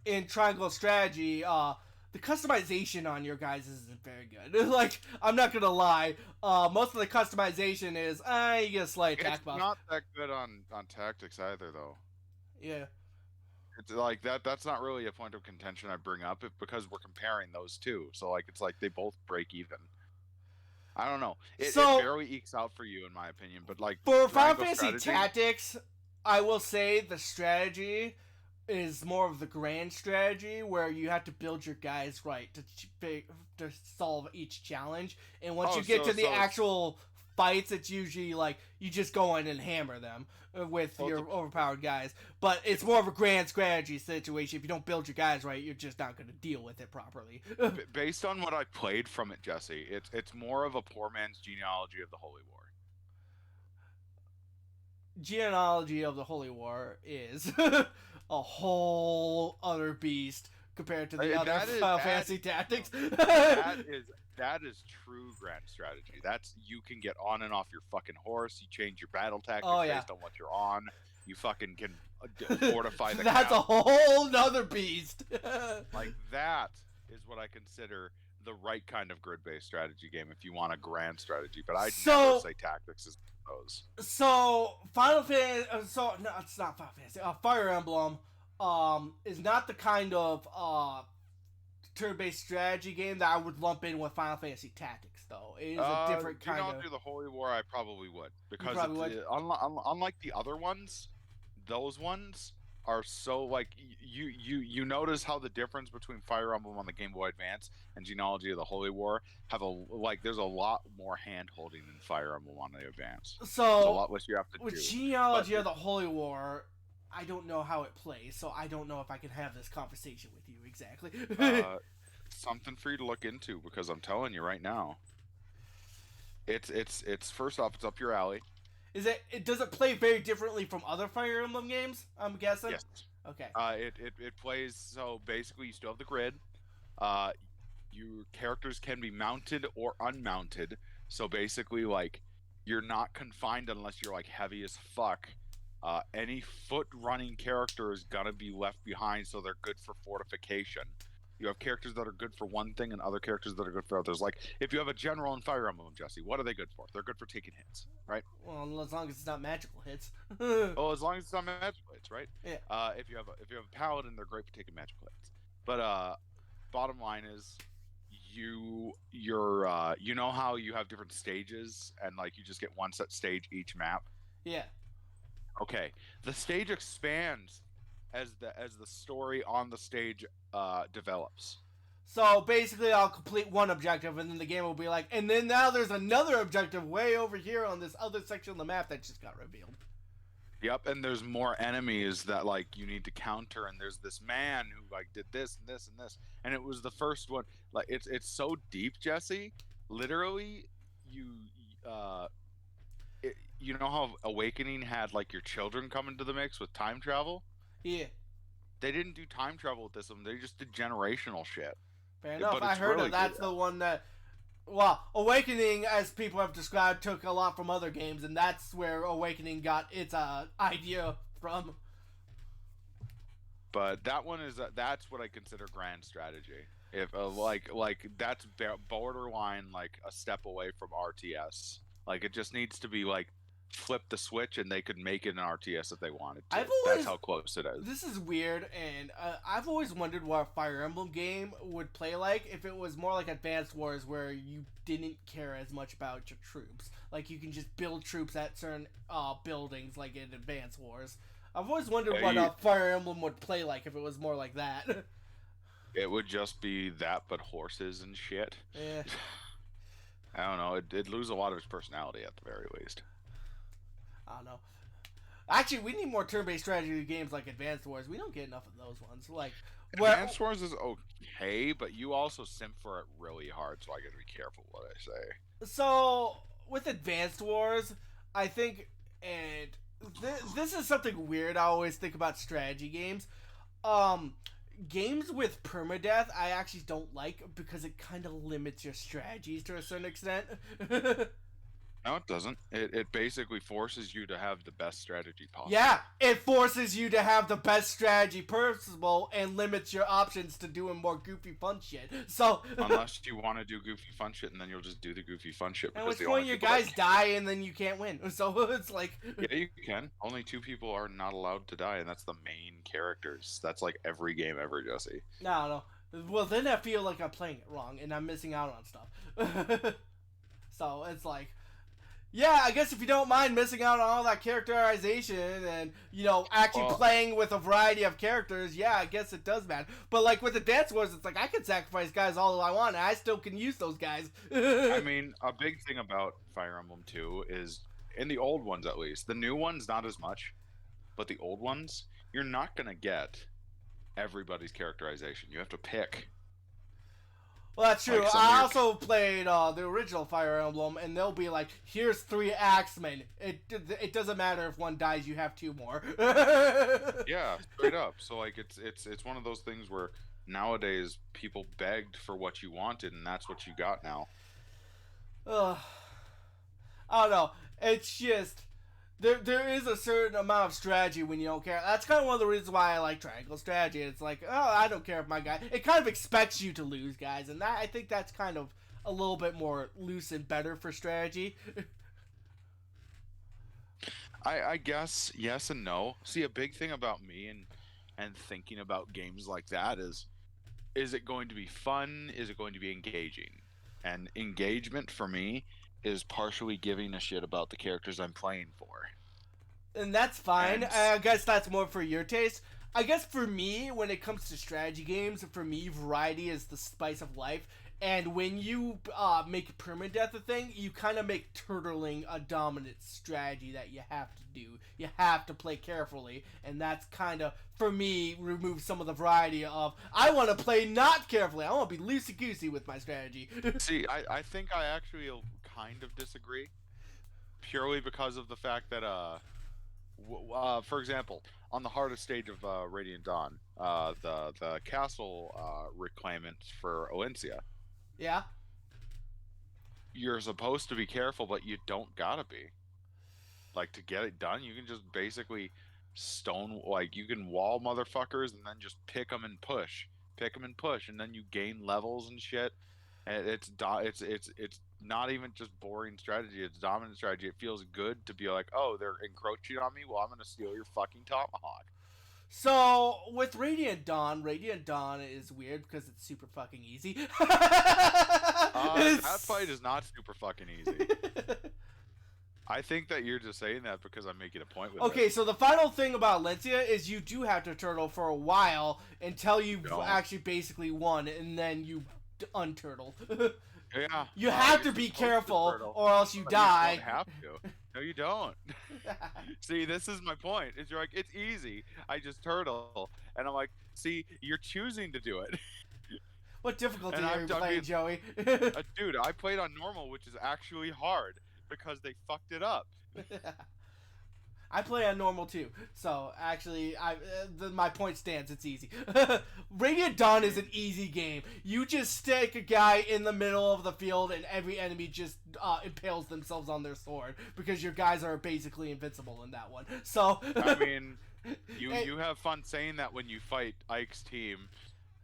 Speaker 1: in Triangle Strategy, the customization on your guys isn't very good. Like, I'm not gonna lie, most of the customization is, you get a slight attack buff.
Speaker 2: It's not that good on Tactics either, though.
Speaker 1: Yeah.
Speaker 2: It's like that's not really a point of contention I bring up because we're comparing those two. So, like, it's like they both break even. I don't know. It barely ekes out for you, in my opinion. But like
Speaker 1: for Final Fantasy Tactics, I will say the strategy is more of the grand strategy where you have to build your guys right to solve each challenge. And once you get to the actual fights, it's usually like you just go in and hammer them with your overpowered guys. But it's more of a grand strategy situation. If you don't build your guys right, you're just not going to deal with it properly.
Speaker 2: Based on what I played from it, Jesse, it's more of a poor man's genealogy of the Holy War.
Speaker 1: Genealogy of the Holy War is a whole other beast compared to the other Final Fantasy Tactics.
Speaker 2: That is true grand strategy. That's you can get on and off your fucking horse. You change your battle tactics based on what you're on. You fucking can fortify the
Speaker 1: That's a whole nother beast.
Speaker 2: Like that is what I consider the right kind of grid-based strategy game if you want a grand strategy. But I'd never say Tactics is those.
Speaker 1: So Final Fantasy. No, it's not Final Fantasy. Fire Emblem is not the kind of turn-based strategy game that I would lump in with Final Fantasy Tactics, though. It is a different kind of.
Speaker 2: If you don't do the Holy War, I probably would because unlike the other ones, those ones are so like you notice how the difference between Fire Emblem on the Game Boy Advance and Genealogy of the Holy War have there's a lot more hand holding than Fire Emblem on the Advance.
Speaker 1: So
Speaker 2: there's a lot less you have to do.
Speaker 1: With Genealogy of the Holy War, I don't know how it plays, so I don't know if I can have this conversation with you exactly.
Speaker 2: Something for you to look into because I'm telling you right now, it's first off, it's up your alley.
Speaker 1: Does it play very differently from other Fire Emblem games? I'm guessing.
Speaker 2: Yes.
Speaker 1: Okay.
Speaker 2: It plays so basically you still have the grid. your characters can be mounted or unmounted. So basically, like, you're not confined unless you're like heavy as fuck. Any foot running character is gonna be left behind, so they're good for fortification. You have characters that are good for one thing and other characters that are good for others. Like if you have a general in Fire Emblem, Jesse, what are they good for? They're good for taking hits, right?
Speaker 1: Well, as long as it's not magical hits.
Speaker 2: Oh, as long as it's not magical hits, right?
Speaker 1: Yeah.
Speaker 2: If you have a paladin, they're great for taking magical hits. But bottom line is, you know how you have different stages and like you just get one set stage each map.
Speaker 1: Yeah.
Speaker 2: Okay, the stage expands as the story on the stage develops.
Speaker 1: So basically, I'll complete one objective, and then the game will be like, and then now there's another objective way over here on this other section of the map that just got revealed.
Speaker 2: Yep, and there's more enemies that like you need to counter, and there's this man who like did this and this and this, and it was the first one. Like it's so deep, Jesse. Literally, you you know how Awakening had like your children come into the mix with time travel?
Speaker 1: Yeah.
Speaker 2: They didn't do time travel with this one. They just did generational shit.
Speaker 1: Fair enough.
Speaker 2: But
Speaker 1: I
Speaker 2: it's
Speaker 1: heard
Speaker 2: really
Speaker 1: that's
Speaker 2: good.
Speaker 1: the one that. Well, Awakening, as people have described, took a lot from other games, and that's where Awakening got its idea from.
Speaker 2: But that one is that's what I consider grand strategy. If like that's borderline like a step away from RTS. Like it just needs to be like flip the switch and they could make it an RTS if they wanted to. That's how close it is.
Speaker 1: This is weird, and I've always wondered what a Fire Emblem game would play like if it was more like Advanced Wars, where you didn't care as much about your troops. Like you can just build troops at certain buildings, like in Advanced Wars. I've always wondered what a Fire Emblem would play like if it was more like that.
Speaker 2: It would just be that, but horses and shit.
Speaker 1: Yeah.
Speaker 2: I don't know. It'd lose a lot of its personality at the very least.
Speaker 1: I don't know. Actually, we need more turn-based strategy games like Advanced Wars. We don't get enough of those ones. Like
Speaker 2: Advanced Wars is okay, but you also simp for it really hard, so I gotta be careful what I say.
Speaker 1: So with Advanced Wars, I think, and this is something weird I always think about strategy games. Games with permadeath I actually don't like because it kind of limits your strategies to a certain extent.
Speaker 2: No, it doesn't. It basically forces you to have the best strategy possible.
Speaker 1: Yeah, it forces you to have the best strategy possible and limits your options to doing more goofy fun shit. So
Speaker 2: unless you want to do goofy fun shit, and then you'll just do the goofy fun shit.
Speaker 1: At which point your guys die and then you can't win. So it's like
Speaker 2: yeah, you can. Only 2 people are not allowed to die, and that's the main characters. That's like every game ever, Jesse.
Speaker 1: No. Well, then I feel like I'm playing it wrong and I'm missing out on stuff. So it's like, yeah, I guess if you don't mind missing out on all that characterization and, actually playing with a variety of characters, yeah, I guess it does matter. But, like, with the Dance Wars, it's like, I can sacrifice guys all I want, and I still can use those guys.
Speaker 2: I mean, a big thing about Fire Emblem 2 is, in the old ones at least, the new ones, not as much, but the old ones, you're not going to get everybody's characterization. You have to pick.
Speaker 1: Well, that's true. Like I also played the original Fire Emblem, and they'll be like, "Here's 3 axemen. It doesn't matter if one dies; you have 2 more."
Speaker 2: Yeah, straight up. So like, it's one of those things where nowadays people begged for what you wanted, and that's what you got now.
Speaker 1: I don't know. It's just there is a certain amount of strategy when you don't care. That's kind of one of the reasons why I like triangle strategy. It's like, oh, I don't care if my guy. It kind of expects you to lose, guys, and I think that's kind of a little bit more loose and better for strategy.
Speaker 2: I guess yes and no. See, a big thing about me and thinking about games like that is it going to be fun? Is it going to be engaging? And engagement for me is partially giving a shit about the characters I'm playing for.
Speaker 1: And that's fine. I guess that's more for your taste. I guess for me, when it comes to strategy games, for me, variety is the spice of life. And when you make permadeath a thing, you kind of make turtling a dominant strategy that you have to do. You have to play carefully, and that's kind of, for me, remove some of the variety of, I want to play not carefully. I want to be loosey-goosey with my strategy.
Speaker 2: See, I think I actually kind of disagree, purely because of the fact that, for example, on the hardest stage of Radiant Dawn, the castle reclaimant for Olyncia,
Speaker 1: Yeah.
Speaker 2: You're supposed to be careful, but you don't gotta be. Like, to get it done, you can just basically like, you can wall motherfuckers and then just pick them and push, and then you gain levels and shit. And it's not even just boring strategy; it's dominant strategy. It feels good to be like, oh, they're encroaching on me. Well, I'm gonna steal your fucking tomahawk.
Speaker 1: So with Radiant Dawn is weird because it's super fucking easy.
Speaker 2: That fight is not super fucking easy. I think that you're just saying that because I'm making a point with it.
Speaker 1: Okay, so the final thing about Lencia is you do have to turtle for a while until you've actually basically won, and then you unturtle.
Speaker 2: Yeah.
Speaker 1: You have to be careful, or else you die.
Speaker 2: You don't have to. No, you don't. See, this is my point. Is you're like, it's easy. I just turtle, and I'm like, see, you're choosing to do it.
Speaker 1: What difficulty are you playing, Joey?
Speaker 2: Dude, I played on normal, which is actually hard because they fucked it up.
Speaker 1: I play on normal too, so actually, my point stands. It's easy. Radiant Dawn is an easy game. You just stick a guy in the middle of the field, and every enemy just impales themselves on their sword because your guys are basically invincible in that one. So
Speaker 2: I mean, you have fun saying that when you fight Ike's team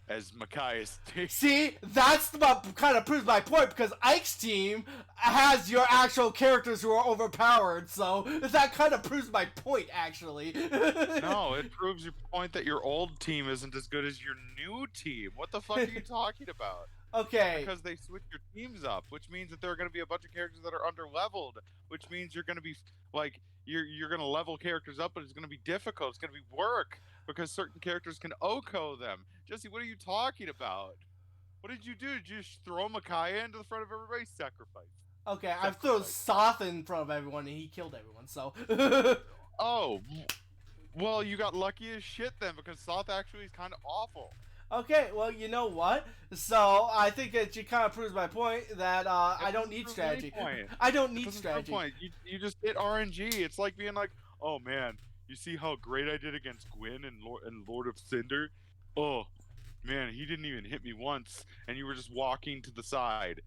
Speaker 2: as Makai's team.
Speaker 1: See, that's what kind of proves my point, because Ike's team has your actual characters who are overpowered, so that kind of proves my point, actually.
Speaker 2: No, it proves your point that your old team isn't as good as your new team. What the fuck are you talking about?
Speaker 1: Okay.
Speaker 2: Because they switch your teams up, which means that there are going to be a bunch of characters that are under-leveled, which means you're going to be, like, you're going to level characters up, but it's going to be difficult. It's going to be work, because certain characters can OHKO them. Jesse, what are you talking about? What did you do? Did you just throw Micaiah into the front of everybody? Sacrifice.
Speaker 1: Okay, I've thrown Soth in front of everyone, and he killed everyone, so...
Speaker 2: Oh, well, you got lucky as shit then, because Soth actually is kind of awful.
Speaker 1: Okay, well, you know what? So, I think that you kind of proves my point that I don't need strategy. I don't need strategy.
Speaker 2: You just hit RNG. It's like being like, oh man, you see how great I did against Gwyn and Lord of Cinder? Oh, man, he didn't even hit me once, and you were just walking to the side.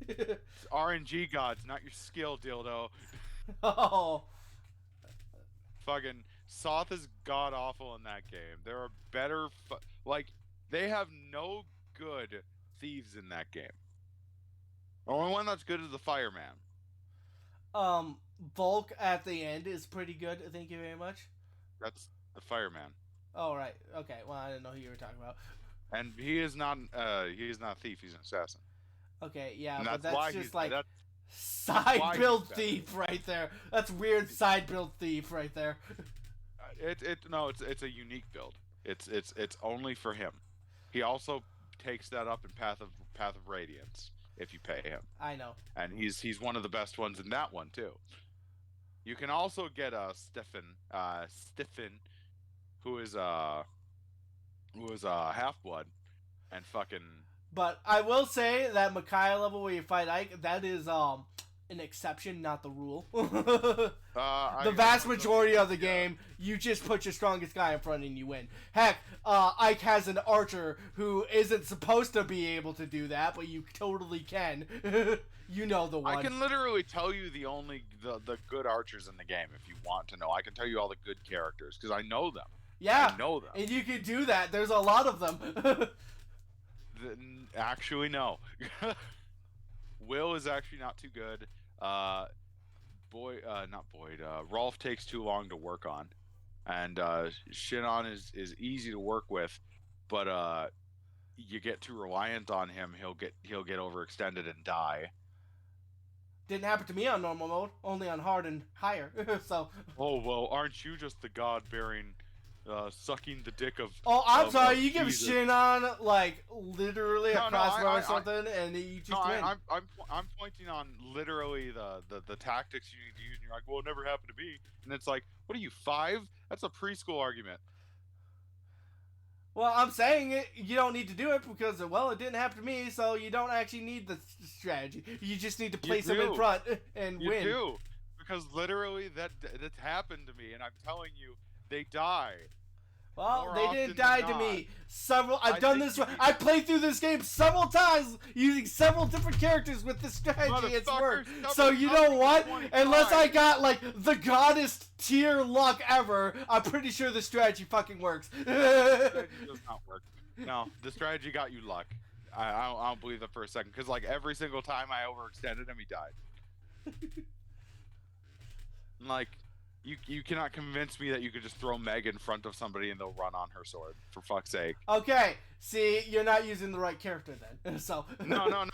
Speaker 2: It's RNG gods, not your skill, dildo.
Speaker 1: Oh.
Speaker 2: Fucking Soth is god awful in that game. There are better, they have no good thieves in that game. The only one that's good is the fireman.
Speaker 1: Volk at the end is pretty good. Thank you very much.
Speaker 2: That's the fireman.
Speaker 1: Oh, right. Okay. Well, I didn't know who you were talking about.
Speaker 2: And he is not a thief. He's an assassin.
Speaker 1: Okay, yeah,
Speaker 2: and
Speaker 1: but that's just like side build thief right there. That's weird side build thief right there.
Speaker 2: It's a unique build. It's only for him. He also takes that up in Path of Radiance if you pay him.
Speaker 1: I know.
Speaker 2: And he's one of the best ones in that one too. You can also get Stiffen, who is half-blood, and fucking.
Speaker 1: But I will say that Micaiah level where you fight Ike, that is an exception, not the rule. The vast majority of the game, you just put your strongest guy in front and you win. Heck, Ike has an archer who isn't supposed to be able to do that, but you totally can. You know the one.
Speaker 2: I can literally tell you the good archers in the game if you want to know. I can tell you all the good characters because I know them.
Speaker 1: Yeah,
Speaker 2: I know them.
Speaker 1: And you can do that. There's a lot of them.
Speaker 2: Actually, no. Will is actually not too good. Not Boyd. Rolf takes too long to work on, and Shinon is easy to work with, but you get too reliant on him, he'll get overextended and die.
Speaker 1: Didn't happen to me on normal mode, only on hard and higher. So.
Speaker 2: Oh well, aren't you just the god bearing? Sucking the dick of.
Speaker 1: Oh, I'm sorry. You give Shinon like literally a crossbow or something, and you just win.
Speaker 2: I'm pointing on literally the tactics you need to use, and you're like, well, it never happened to me, and it's like, what are you 5? That's a preschool argument.
Speaker 1: Well, I'm saying it. You don't need to do it because, well, it didn't happen to me, so you don't actually need the strategy. You just need to place them in front and win.
Speaker 2: You do, because literally that's happened to me, and I'm telling you, they die.
Speaker 1: Well,
Speaker 2: more
Speaker 1: they
Speaker 2: often
Speaker 1: didn't
Speaker 2: than
Speaker 1: die to
Speaker 2: not.
Speaker 1: me. Several. I've
Speaker 2: I
Speaker 1: done
Speaker 2: think
Speaker 1: this.
Speaker 2: you-
Speaker 1: I played through this game several times using several different characters with this strategy. It's
Speaker 2: Motherfuckers,
Speaker 1: worked.
Speaker 2: double
Speaker 1: So you know what?
Speaker 2: 25.
Speaker 1: Unless I got like the goddess tier luck ever, I'm pretty sure the strategy fucking works.
Speaker 2: Strategy does not work. No, the strategy got you luck. I don't believe that for a second, because like every single time I overextended him, he died. Like, you cannot convince me that you could just throw Meg in front of somebody and they'll run on her sword. For fuck's sake.
Speaker 1: Okay, see, you're not using the right character then. So
Speaker 2: No. I'm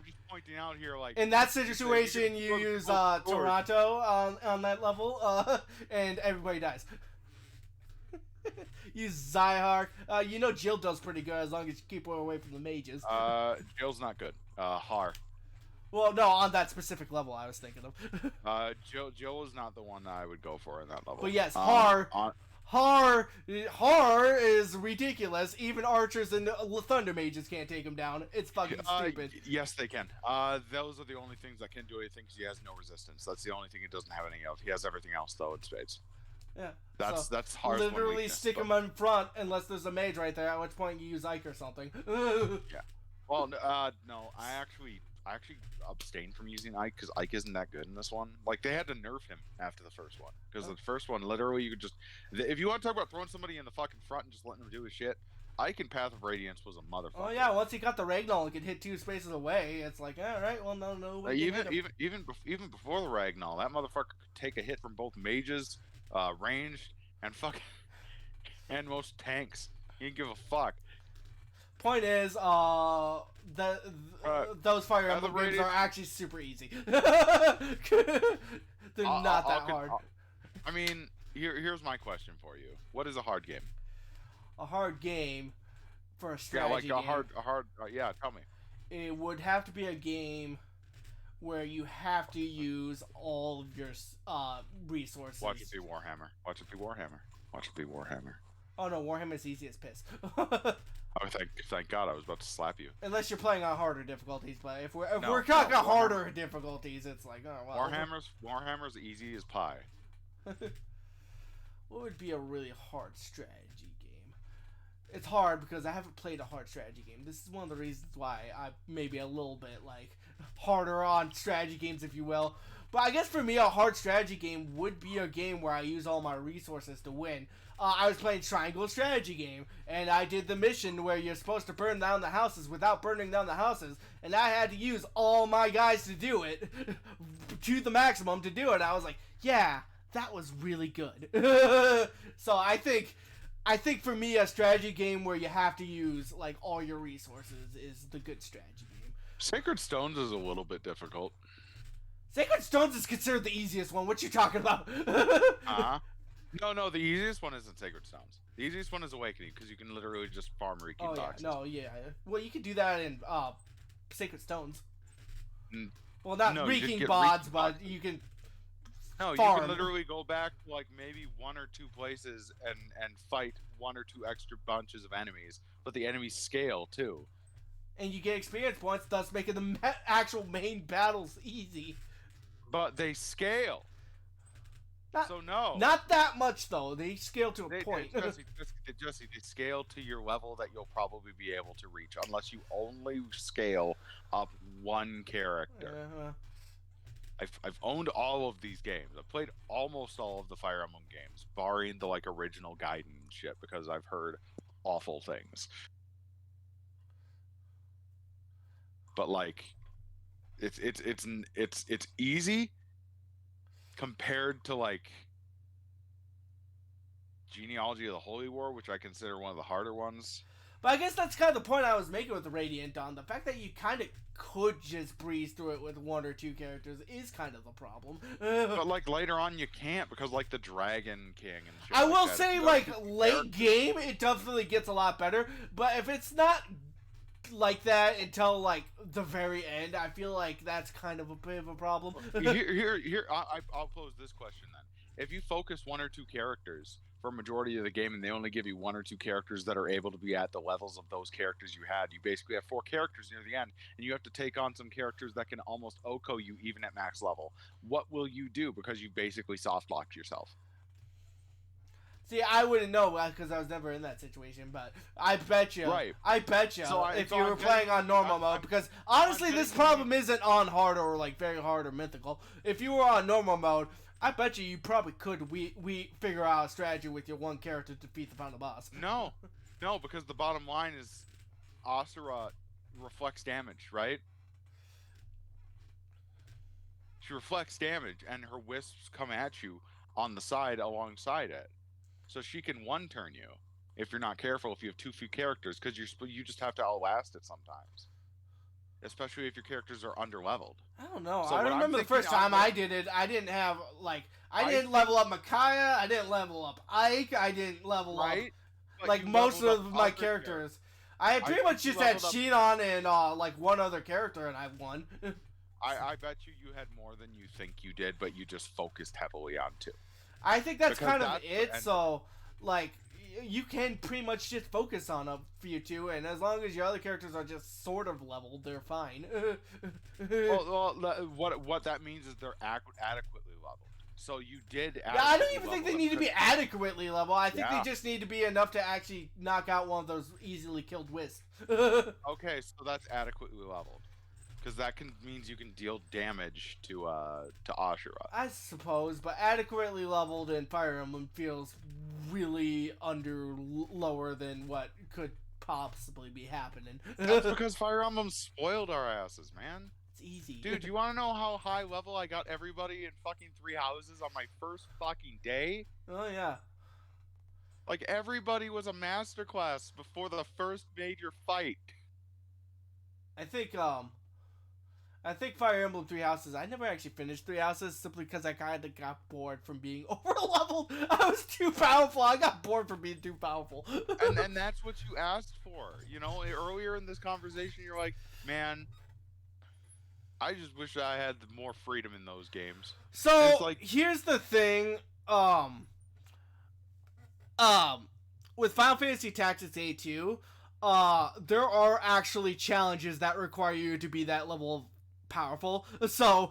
Speaker 2: just pointing out here, like
Speaker 1: in that situation, you use Toronto on that level, and everybody dies. Use Zyhark. You know Jill does pretty good as long as you keep her away from the mages.
Speaker 2: Jill's not good. Har.
Speaker 1: Well, no, on that specific level I was thinking of.
Speaker 2: Jill is not the one that I would go for in that level.
Speaker 1: But yes, Har is ridiculous. Even archers and thunder mages can't take him down. It's fucking stupid.
Speaker 2: Yes, they can. Those are the only things that can do anything, because he has no resistance. That's the only thing he doesn't have any of. He has everything else though in spades.
Speaker 1: Yeah.
Speaker 2: That's hard.
Speaker 1: Literally stick him in front unless there's a mage right there. At which point you use Ike or something.
Speaker 2: Yeah. Well, no. I actually abstained from using Ike because Ike isn't that good in this one. Like, they had to nerf him after the first one, because the first one, literally, you could just, if you want to talk about throwing somebody in the fucking front and just letting them do his shit, Ike in Path of Radiance was a motherfucker.
Speaker 1: Oh yeah, once he got the Ragdoll and could hit 2 spaces away, it's like, all right, well, no.
Speaker 2: Even before the Ragdoll, that motherfucker could take a hit from both mages, ranged, and fucking and most tanks. He didn't give a fuck.
Speaker 1: Point is, those Fire Emblem games are actually super easy. They're not that hard.
Speaker 2: I mean, here's my question for you: what is a hard game?
Speaker 1: A hard game for a strategy
Speaker 2: game.
Speaker 1: Tell
Speaker 2: me.
Speaker 1: It would have to be a game where you have to use all of your resources.
Speaker 2: Watch it be Warhammer.
Speaker 1: Oh no, Warhammer is easy as piss.
Speaker 2: Oh, thank God, I was about to slap you.
Speaker 1: Unless you're playing on harder difficulties, but if we're talking harder difficulties, it's like, oh well.
Speaker 2: Warhammer's easy as pie.
Speaker 1: What would be a really hard strategy game? It's hard because I haven't played a hard strategy game. This is one of the reasons why I'm maybe a little bit like harder on strategy games, if you will. But I guess for me, a hard strategy game would be a game where I use all my resources to win. I was playing Triangle Strategy Game, and I did the mission where you're supposed to burn down the houses without burning down the houses, and I had to use all my guys to do it, to the maximum to do it. I was like, yeah, that was really good. So I think for me, a strategy game where you have to use like all your resources is the good strategy game.
Speaker 2: Sacred Stones is a little bit difficult.
Speaker 1: Sacred Stones is considered the easiest one. What you talking about?
Speaker 2: No, the easiest one isn't Sacred Stones. The easiest one is Awakening, because you can literally just farm Reeking boxes.
Speaker 1: Well, you can do that in Sacred Stones. Well, not Reeking bods, but you can
Speaker 2: farm. You can literally go back to like maybe 1 or 2 places and fight 1 or 2 extra bunches of enemies, but the enemies scale too.
Speaker 1: And you get experience points, thus making the actual main battles easy.
Speaker 2: But they scale.
Speaker 1: Not that much though. They scale to a point.
Speaker 2: Jesse, they scale to your level that you'll probably be able to reach, unless you only scale up 1 character. I've owned all of these games. I've played almost all of the Fire Emblem games, barring the like original Gaiden shit, because I've heard awful things. But like, it's easy compared to like Genealogy of the Holy War, which I consider one of the harder ones.
Speaker 1: But I guess that's kind of the point I was making with the Radiant Dawn. The fact that you kind of could just breeze through it with 1 or 2 characters is kind of the problem.
Speaker 2: But like later on you can't, because like the Dragon King and shit.
Speaker 1: I will say like late game it definitely gets a lot better, but if it's not like that until like the very end, I feel like that's kind of a bit of a problem.
Speaker 2: I'll pose this question then. If you focus 1 or 2 characters for a majority of the game, and they only give you 1 or 2 characters that are able to be at the levels of those characters you had, you basically have 4 characters near the end, and you have to take on some characters that can almost OHKO you even at max level. What will you do? Because you basically soft locked yourself.
Speaker 1: See, I wouldn't know because I was never in that situation, but I bet you.
Speaker 2: Right.
Speaker 1: So if you were playing on normal mode, because honestly, this problem isn't on hard or like very hard or mythical. If you were on normal mode, I bet you probably could we figure out a strategy with your one character to defeat the final boss.
Speaker 2: No, because the bottom line is, Asura reflects damage, right? She reflects damage, and her wisps come at you on the side alongside it. So she can one-turn you if you're not careful, if you have too few characters, because you just have to outlast it sometimes. Especially if your characters are underleveled.
Speaker 1: I don't know.
Speaker 2: So
Speaker 1: I remember the first time I did it, I didn't have, like, I didn't level up Micaiah, I didn't level up Ike, I didn't level up, like, most of my characters. I pretty much just had Shinon and, like, one other character, and I won.
Speaker 2: I bet you had more than you think you did, but you just focused heavily on two.
Speaker 1: I think that's kind of it, so, like, you can pretty much just focus on a few two, and as long as your other characters are just sort of leveled, they're fine.
Speaker 2: well, what that means is they're adequately leveled. So you did.
Speaker 1: Yeah, I don't even think they need to be adequately leveled. I think they just need to be enough to actually knock out one of those easily killed wisps.
Speaker 2: Okay, so that's adequately leveled. Because that means you can deal damage to Ashura.
Speaker 1: I suppose, but adequately leveled in Fire Emblem feels really lower than what could possibly be happening.
Speaker 2: That's because Fire Emblem spoiled our asses, man.
Speaker 1: It's easy.
Speaker 2: Dude, you want to know how high level I got everybody in fucking 3 houses on my first fucking day?
Speaker 1: Oh, yeah.
Speaker 2: Like, everybody was a masterclass before the first major fight.
Speaker 1: I think Fire Emblem 3 Houses, I never actually finished 3 Houses simply because I kind of got bored from being over-leveled. I was too powerful. I got bored from being too powerful.
Speaker 2: and that's what you asked for. You know, earlier in this conversation, you're like, man, I just wish I had more freedom in those games.
Speaker 1: So, here's the thing. With Final Fantasy Tactics A2, there are actually challenges that require you to be that level of powerful. So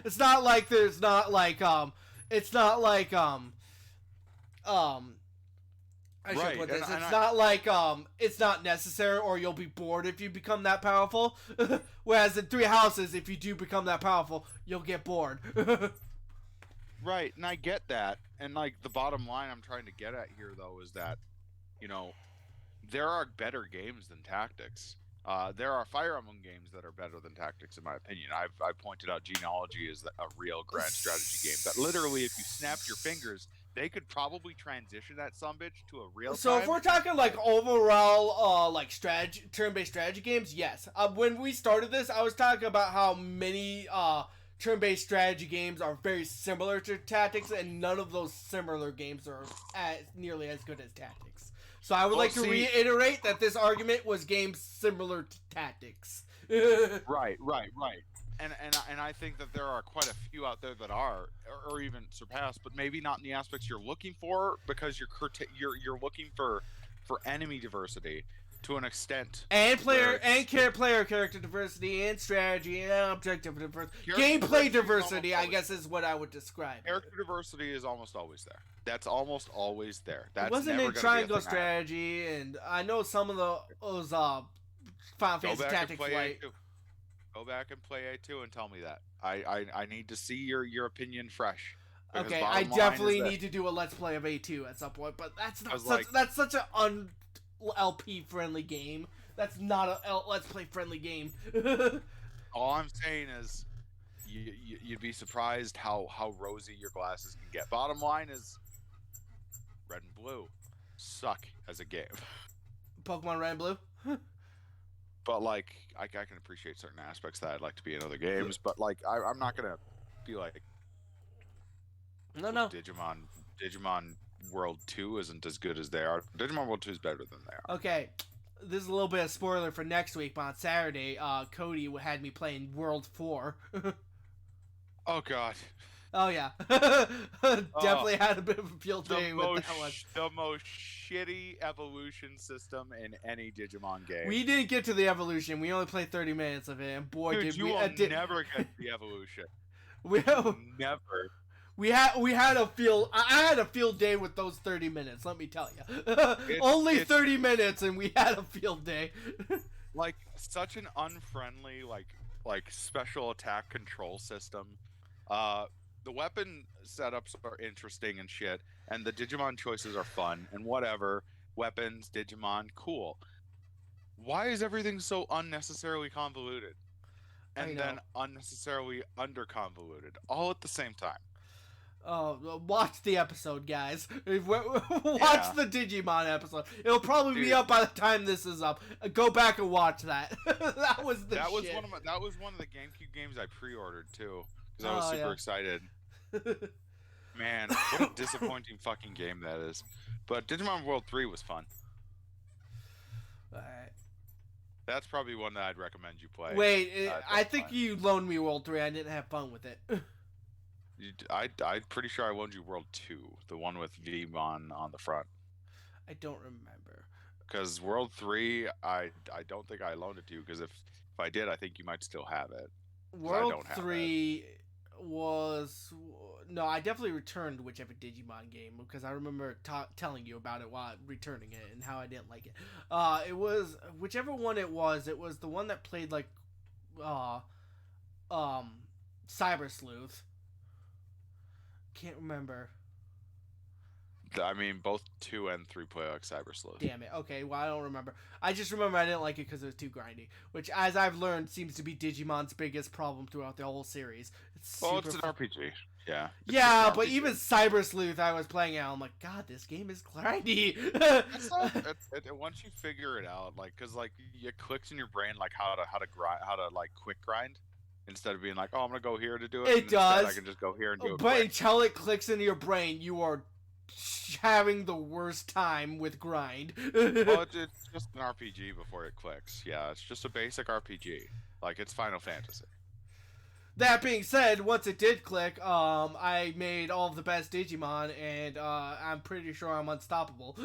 Speaker 1: it's not like it's not like it's not necessary or you'll be bored if you become that powerful. Whereas in 3 Houses, if you do become that powerful, you'll get bored.
Speaker 2: Right, and I get that. And like the bottom line I'm trying to get at here though is that, you know, there are better games than Tactics. There are Fire Emblem games that are better than Tactics, in my opinion. I've pointed out Genealogy is a real grand strategy game that literally, if you snapped your fingers, they could probably transition that sumbitch to a real.
Speaker 1: So if we're talking like overall, like turn-based strategy games, yes. When we started this, I was talking about how many turn-based strategy games are very similar to Tactics, and none of those similar games are nearly as good as Tactics. So I would like to reiterate that this argument was games similar to Tactics.
Speaker 2: Right. And I think that there are quite a few out there that are, or even surpass, but maybe not in the aspects you're looking for, because you're looking for enemy diversity to an extent,
Speaker 1: and player character diversity, and strategy, and objective diversity, gameplay diversity. I guess is what I would describe.
Speaker 2: Character diversity is almost always there. That's almost always there. That's
Speaker 1: it wasn't in Triangle Strategy, and I know some of those Final Fantasy Tactics Light.
Speaker 2: Go back and play A2 and tell me that. I need to see your opinion fresh.
Speaker 1: Okay, I definitely need to do a Let's Play of A2 at some point, but that's such an LP friendly game. That's not a Let's Play friendly game.
Speaker 2: All I'm saying is you'd be surprised how rosy your glasses can get. Bottom line is Red and Blue suck as a game.
Speaker 1: Pokemon Red and Blue?
Speaker 2: But like I can appreciate certain aspects that I'd like to be in other games, but like I'm not gonna be like
Speaker 1: no.
Speaker 2: Digimon World 2 isn't as good as they are. Digimon World 2 is better than they are.
Speaker 1: Okay, this is a little bit of spoiler for next week, but on Saturday, Cody had me playing World 4.
Speaker 2: Oh, God.
Speaker 1: Oh, yeah. Definitely had a bit of a field day with that one.
Speaker 2: The most shitty evolution system in any Digimon game.
Speaker 1: We didn't get to the evolution. We only played 30 minutes of it, and boy,
Speaker 2: Dude,
Speaker 1: did
Speaker 2: you
Speaker 1: we...
Speaker 2: will never get to the evolution.
Speaker 1: Never. we had a field. I had a field day with those 30 minutes. Let me tell you, only 30 minutes, and we had a field day.
Speaker 2: Like such an unfriendly like special attack control system. The weapon setups are interesting and shit, and the Digimon choices are fun and whatever. Weapons, Digimon, cool. Why is everything so unnecessarily convoluted?
Speaker 1: I
Speaker 2: And
Speaker 1: know.
Speaker 2: then unnecessarily under convoluted all at the same time.
Speaker 1: Watch the episode, guys. Watch
Speaker 2: Yeah.
Speaker 1: the Digimon episode. It'll probably be
Speaker 2: Dude,
Speaker 1: up by the time this is up. Go back and watch that. That was the
Speaker 2: that was
Speaker 1: shit.
Speaker 2: that was one of the GameCube games I pre-ordered too because I was
Speaker 1: Oh
Speaker 2: super
Speaker 1: yeah.
Speaker 2: excited. Man, what a disappointing fucking game that is. But Digimon World 3 was fun.
Speaker 1: Alright.
Speaker 2: That's probably one that I'd recommend you play.
Speaker 1: Wait, I think you loaned me World 3. I didn't have fun with it.
Speaker 2: I'm pretty sure I loaned you World 2, the one with Vmon on the front.
Speaker 1: I don't remember.
Speaker 2: Because World 3, I don't think I loaned it to you, because if I did, I think you might still have it.
Speaker 1: World 3 was... No, I definitely returned whichever Digimon game, because I remember telling you about it while returning it, and how I didn't like it. It was... Whichever one it was the one that played, like... Cyber Sleuth. Can't remember.
Speaker 2: I mean, both 2 and 3 play like Cyber Sleuth.
Speaker 1: Damn it. Okay, well, I don't remember. I just remember I didn't like it because it was too grindy, which, as I've learned, seems to be Digimon's biggest problem throughout the whole series. It's
Speaker 2: Well, it's an RPG. Yeah.
Speaker 1: Yeah, but even Cyber Sleuth, I was playing it, I'm like, God, this game is grindy.
Speaker 2: Once you figure it out, like, cause like it clicks in your brain, like how to grind, how to like quick grind, instead of being like, oh, I'm gonna go here to do it.
Speaker 1: It does.
Speaker 2: I can just go here and do it.
Speaker 1: But until it clicks into your brain, you are having the worst time with grind.
Speaker 2: Well, it's just an RPG before it clicks. Yeah, it's just a basic RPG. Like, it's Final Fantasy.
Speaker 1: That being said, once it did click, I made all of the best Digimon, and I'm pretty sure I'm unstoppable.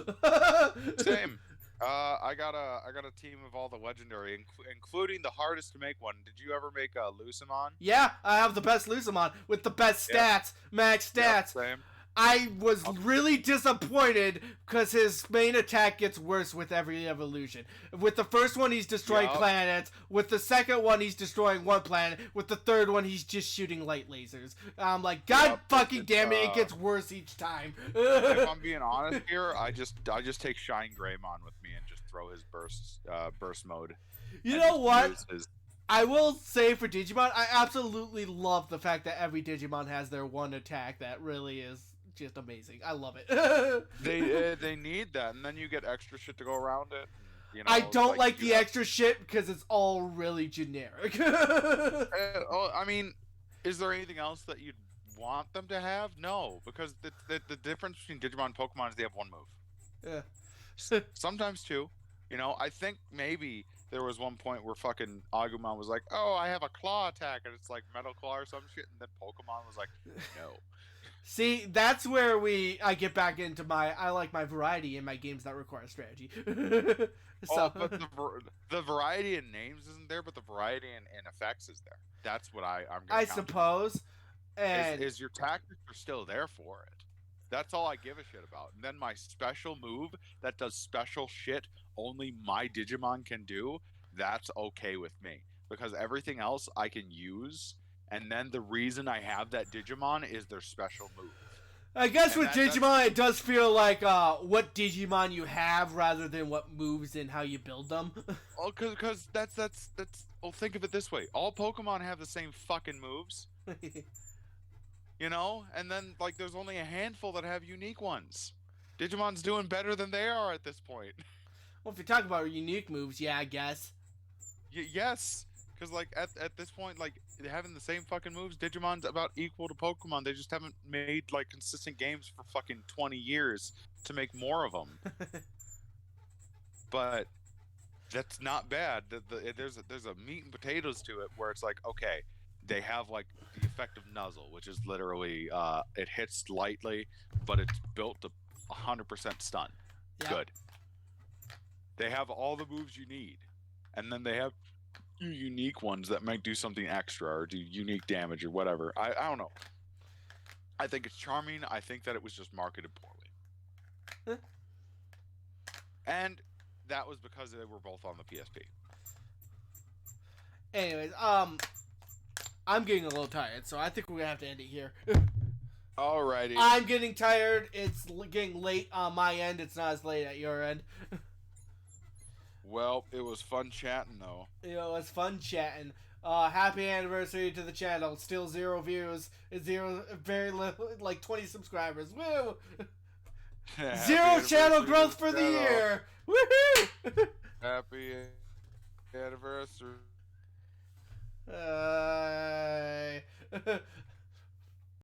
Speaker 2: Same. I got a team of all the legendary, including the hardest to make one. Did you ever make a Lucemon?
Speaker 1: Yeah, I have the best Lucemon with the best stats, max stats.
Speaker 2: Yep, same.
Speaker 1: I was really disappointed because his main attack gets worse with every evolution. With the first one, he's destroying planets. With the second one, he's destroying one planet. With the third one, he's just shooting light lasers. I'm like, God fucking damn it, it gets worse each time.
Speaker 2: If I'm being honest here, I just take Shine Greymon with me and just throw his burst mode.
Speaker 1: You know what? I will say for Digimon, I absolutely love the fact that every Digimon has their one attack that really is just amazing. I love it.
Speaker 2: They need that, and then you get extra shit to go around it. You know,
Speaker 1: I don't like the extra shit because it's all really generic.
Speaker 2: I mean, is there anything else that you'd want them to have? No, because the difference between Digimon and Pokemon is they have one move.
Speaker 1: Yeah.
Speaker 2: Sometimes two. You know, I think maybe there was one point where fucking Agumon was like, "Oh, I have a claw attack," and it's like Metal Claw or some shit, and then Pokemon was like, "No."
Speaker 1: See, that's where I get back into I like my variety in my games that require strategy.
Speaker 2: But the variety in names isn't there, but the variety in effects is there. That's what I'm gonna
Speaker 1: I suppose. And
Speaker 2: is your tactics are still there for it. That's all I give a shit about. And then my special move that does special shit only my Digimon can do, that's okay with me. Because everything else I can use, and then the reason I have that Digimon is their special move.
Speaker 1: I guess with Digimon, it does feel like what Digimon you have rather than what moves and how you build them.
Speaker 2: Well, because that's well, think of it this way. All Pokemon have the same fucking moves. You know? And then, like, there's only a handful that have unique ones. Digimon's doing better than they are at this point.
Speaker 1: Well, if you're talking about unique moves, yeah, I guess.
Speaker 2: Yes. Because, like, at this point, like, having the same fucking moves, Digimon's about equal to Pokemon. They just haven't made, like, consistent games for fucking 20 years to make more of them. But that's not bad. There's a meat and potatoes to it where it's like, okay, they have, like, the effect of Nuzzle, which is literally, it hits lightly, but it's built to 100% stun. Yep. Good. They have all the moves you need. And then they have unique ones that might do something extra or do unique damage or whatever. I don't know. I think it's charming. I think that it was just marketed poorly. And that was because they were both on the PSP.
Speaker 1: Anyways, I'm getting a little tired, so I think we're gonna have to end it here.
Speaker 2: Alrighty.
Speaker 1: I'm getting tired. It's getting late on my end. It's not as late at your end.
Speaker 2: Well, it was fun chatting, though.
Speaker 1: You know, it's fun chatting. Happy anniversary to the channel. Still 0 views. Zero, very little, like 20 subscribers. Woo! Zero channel growth for the year. Woohoo!
Speaker 2: Happy anniversary.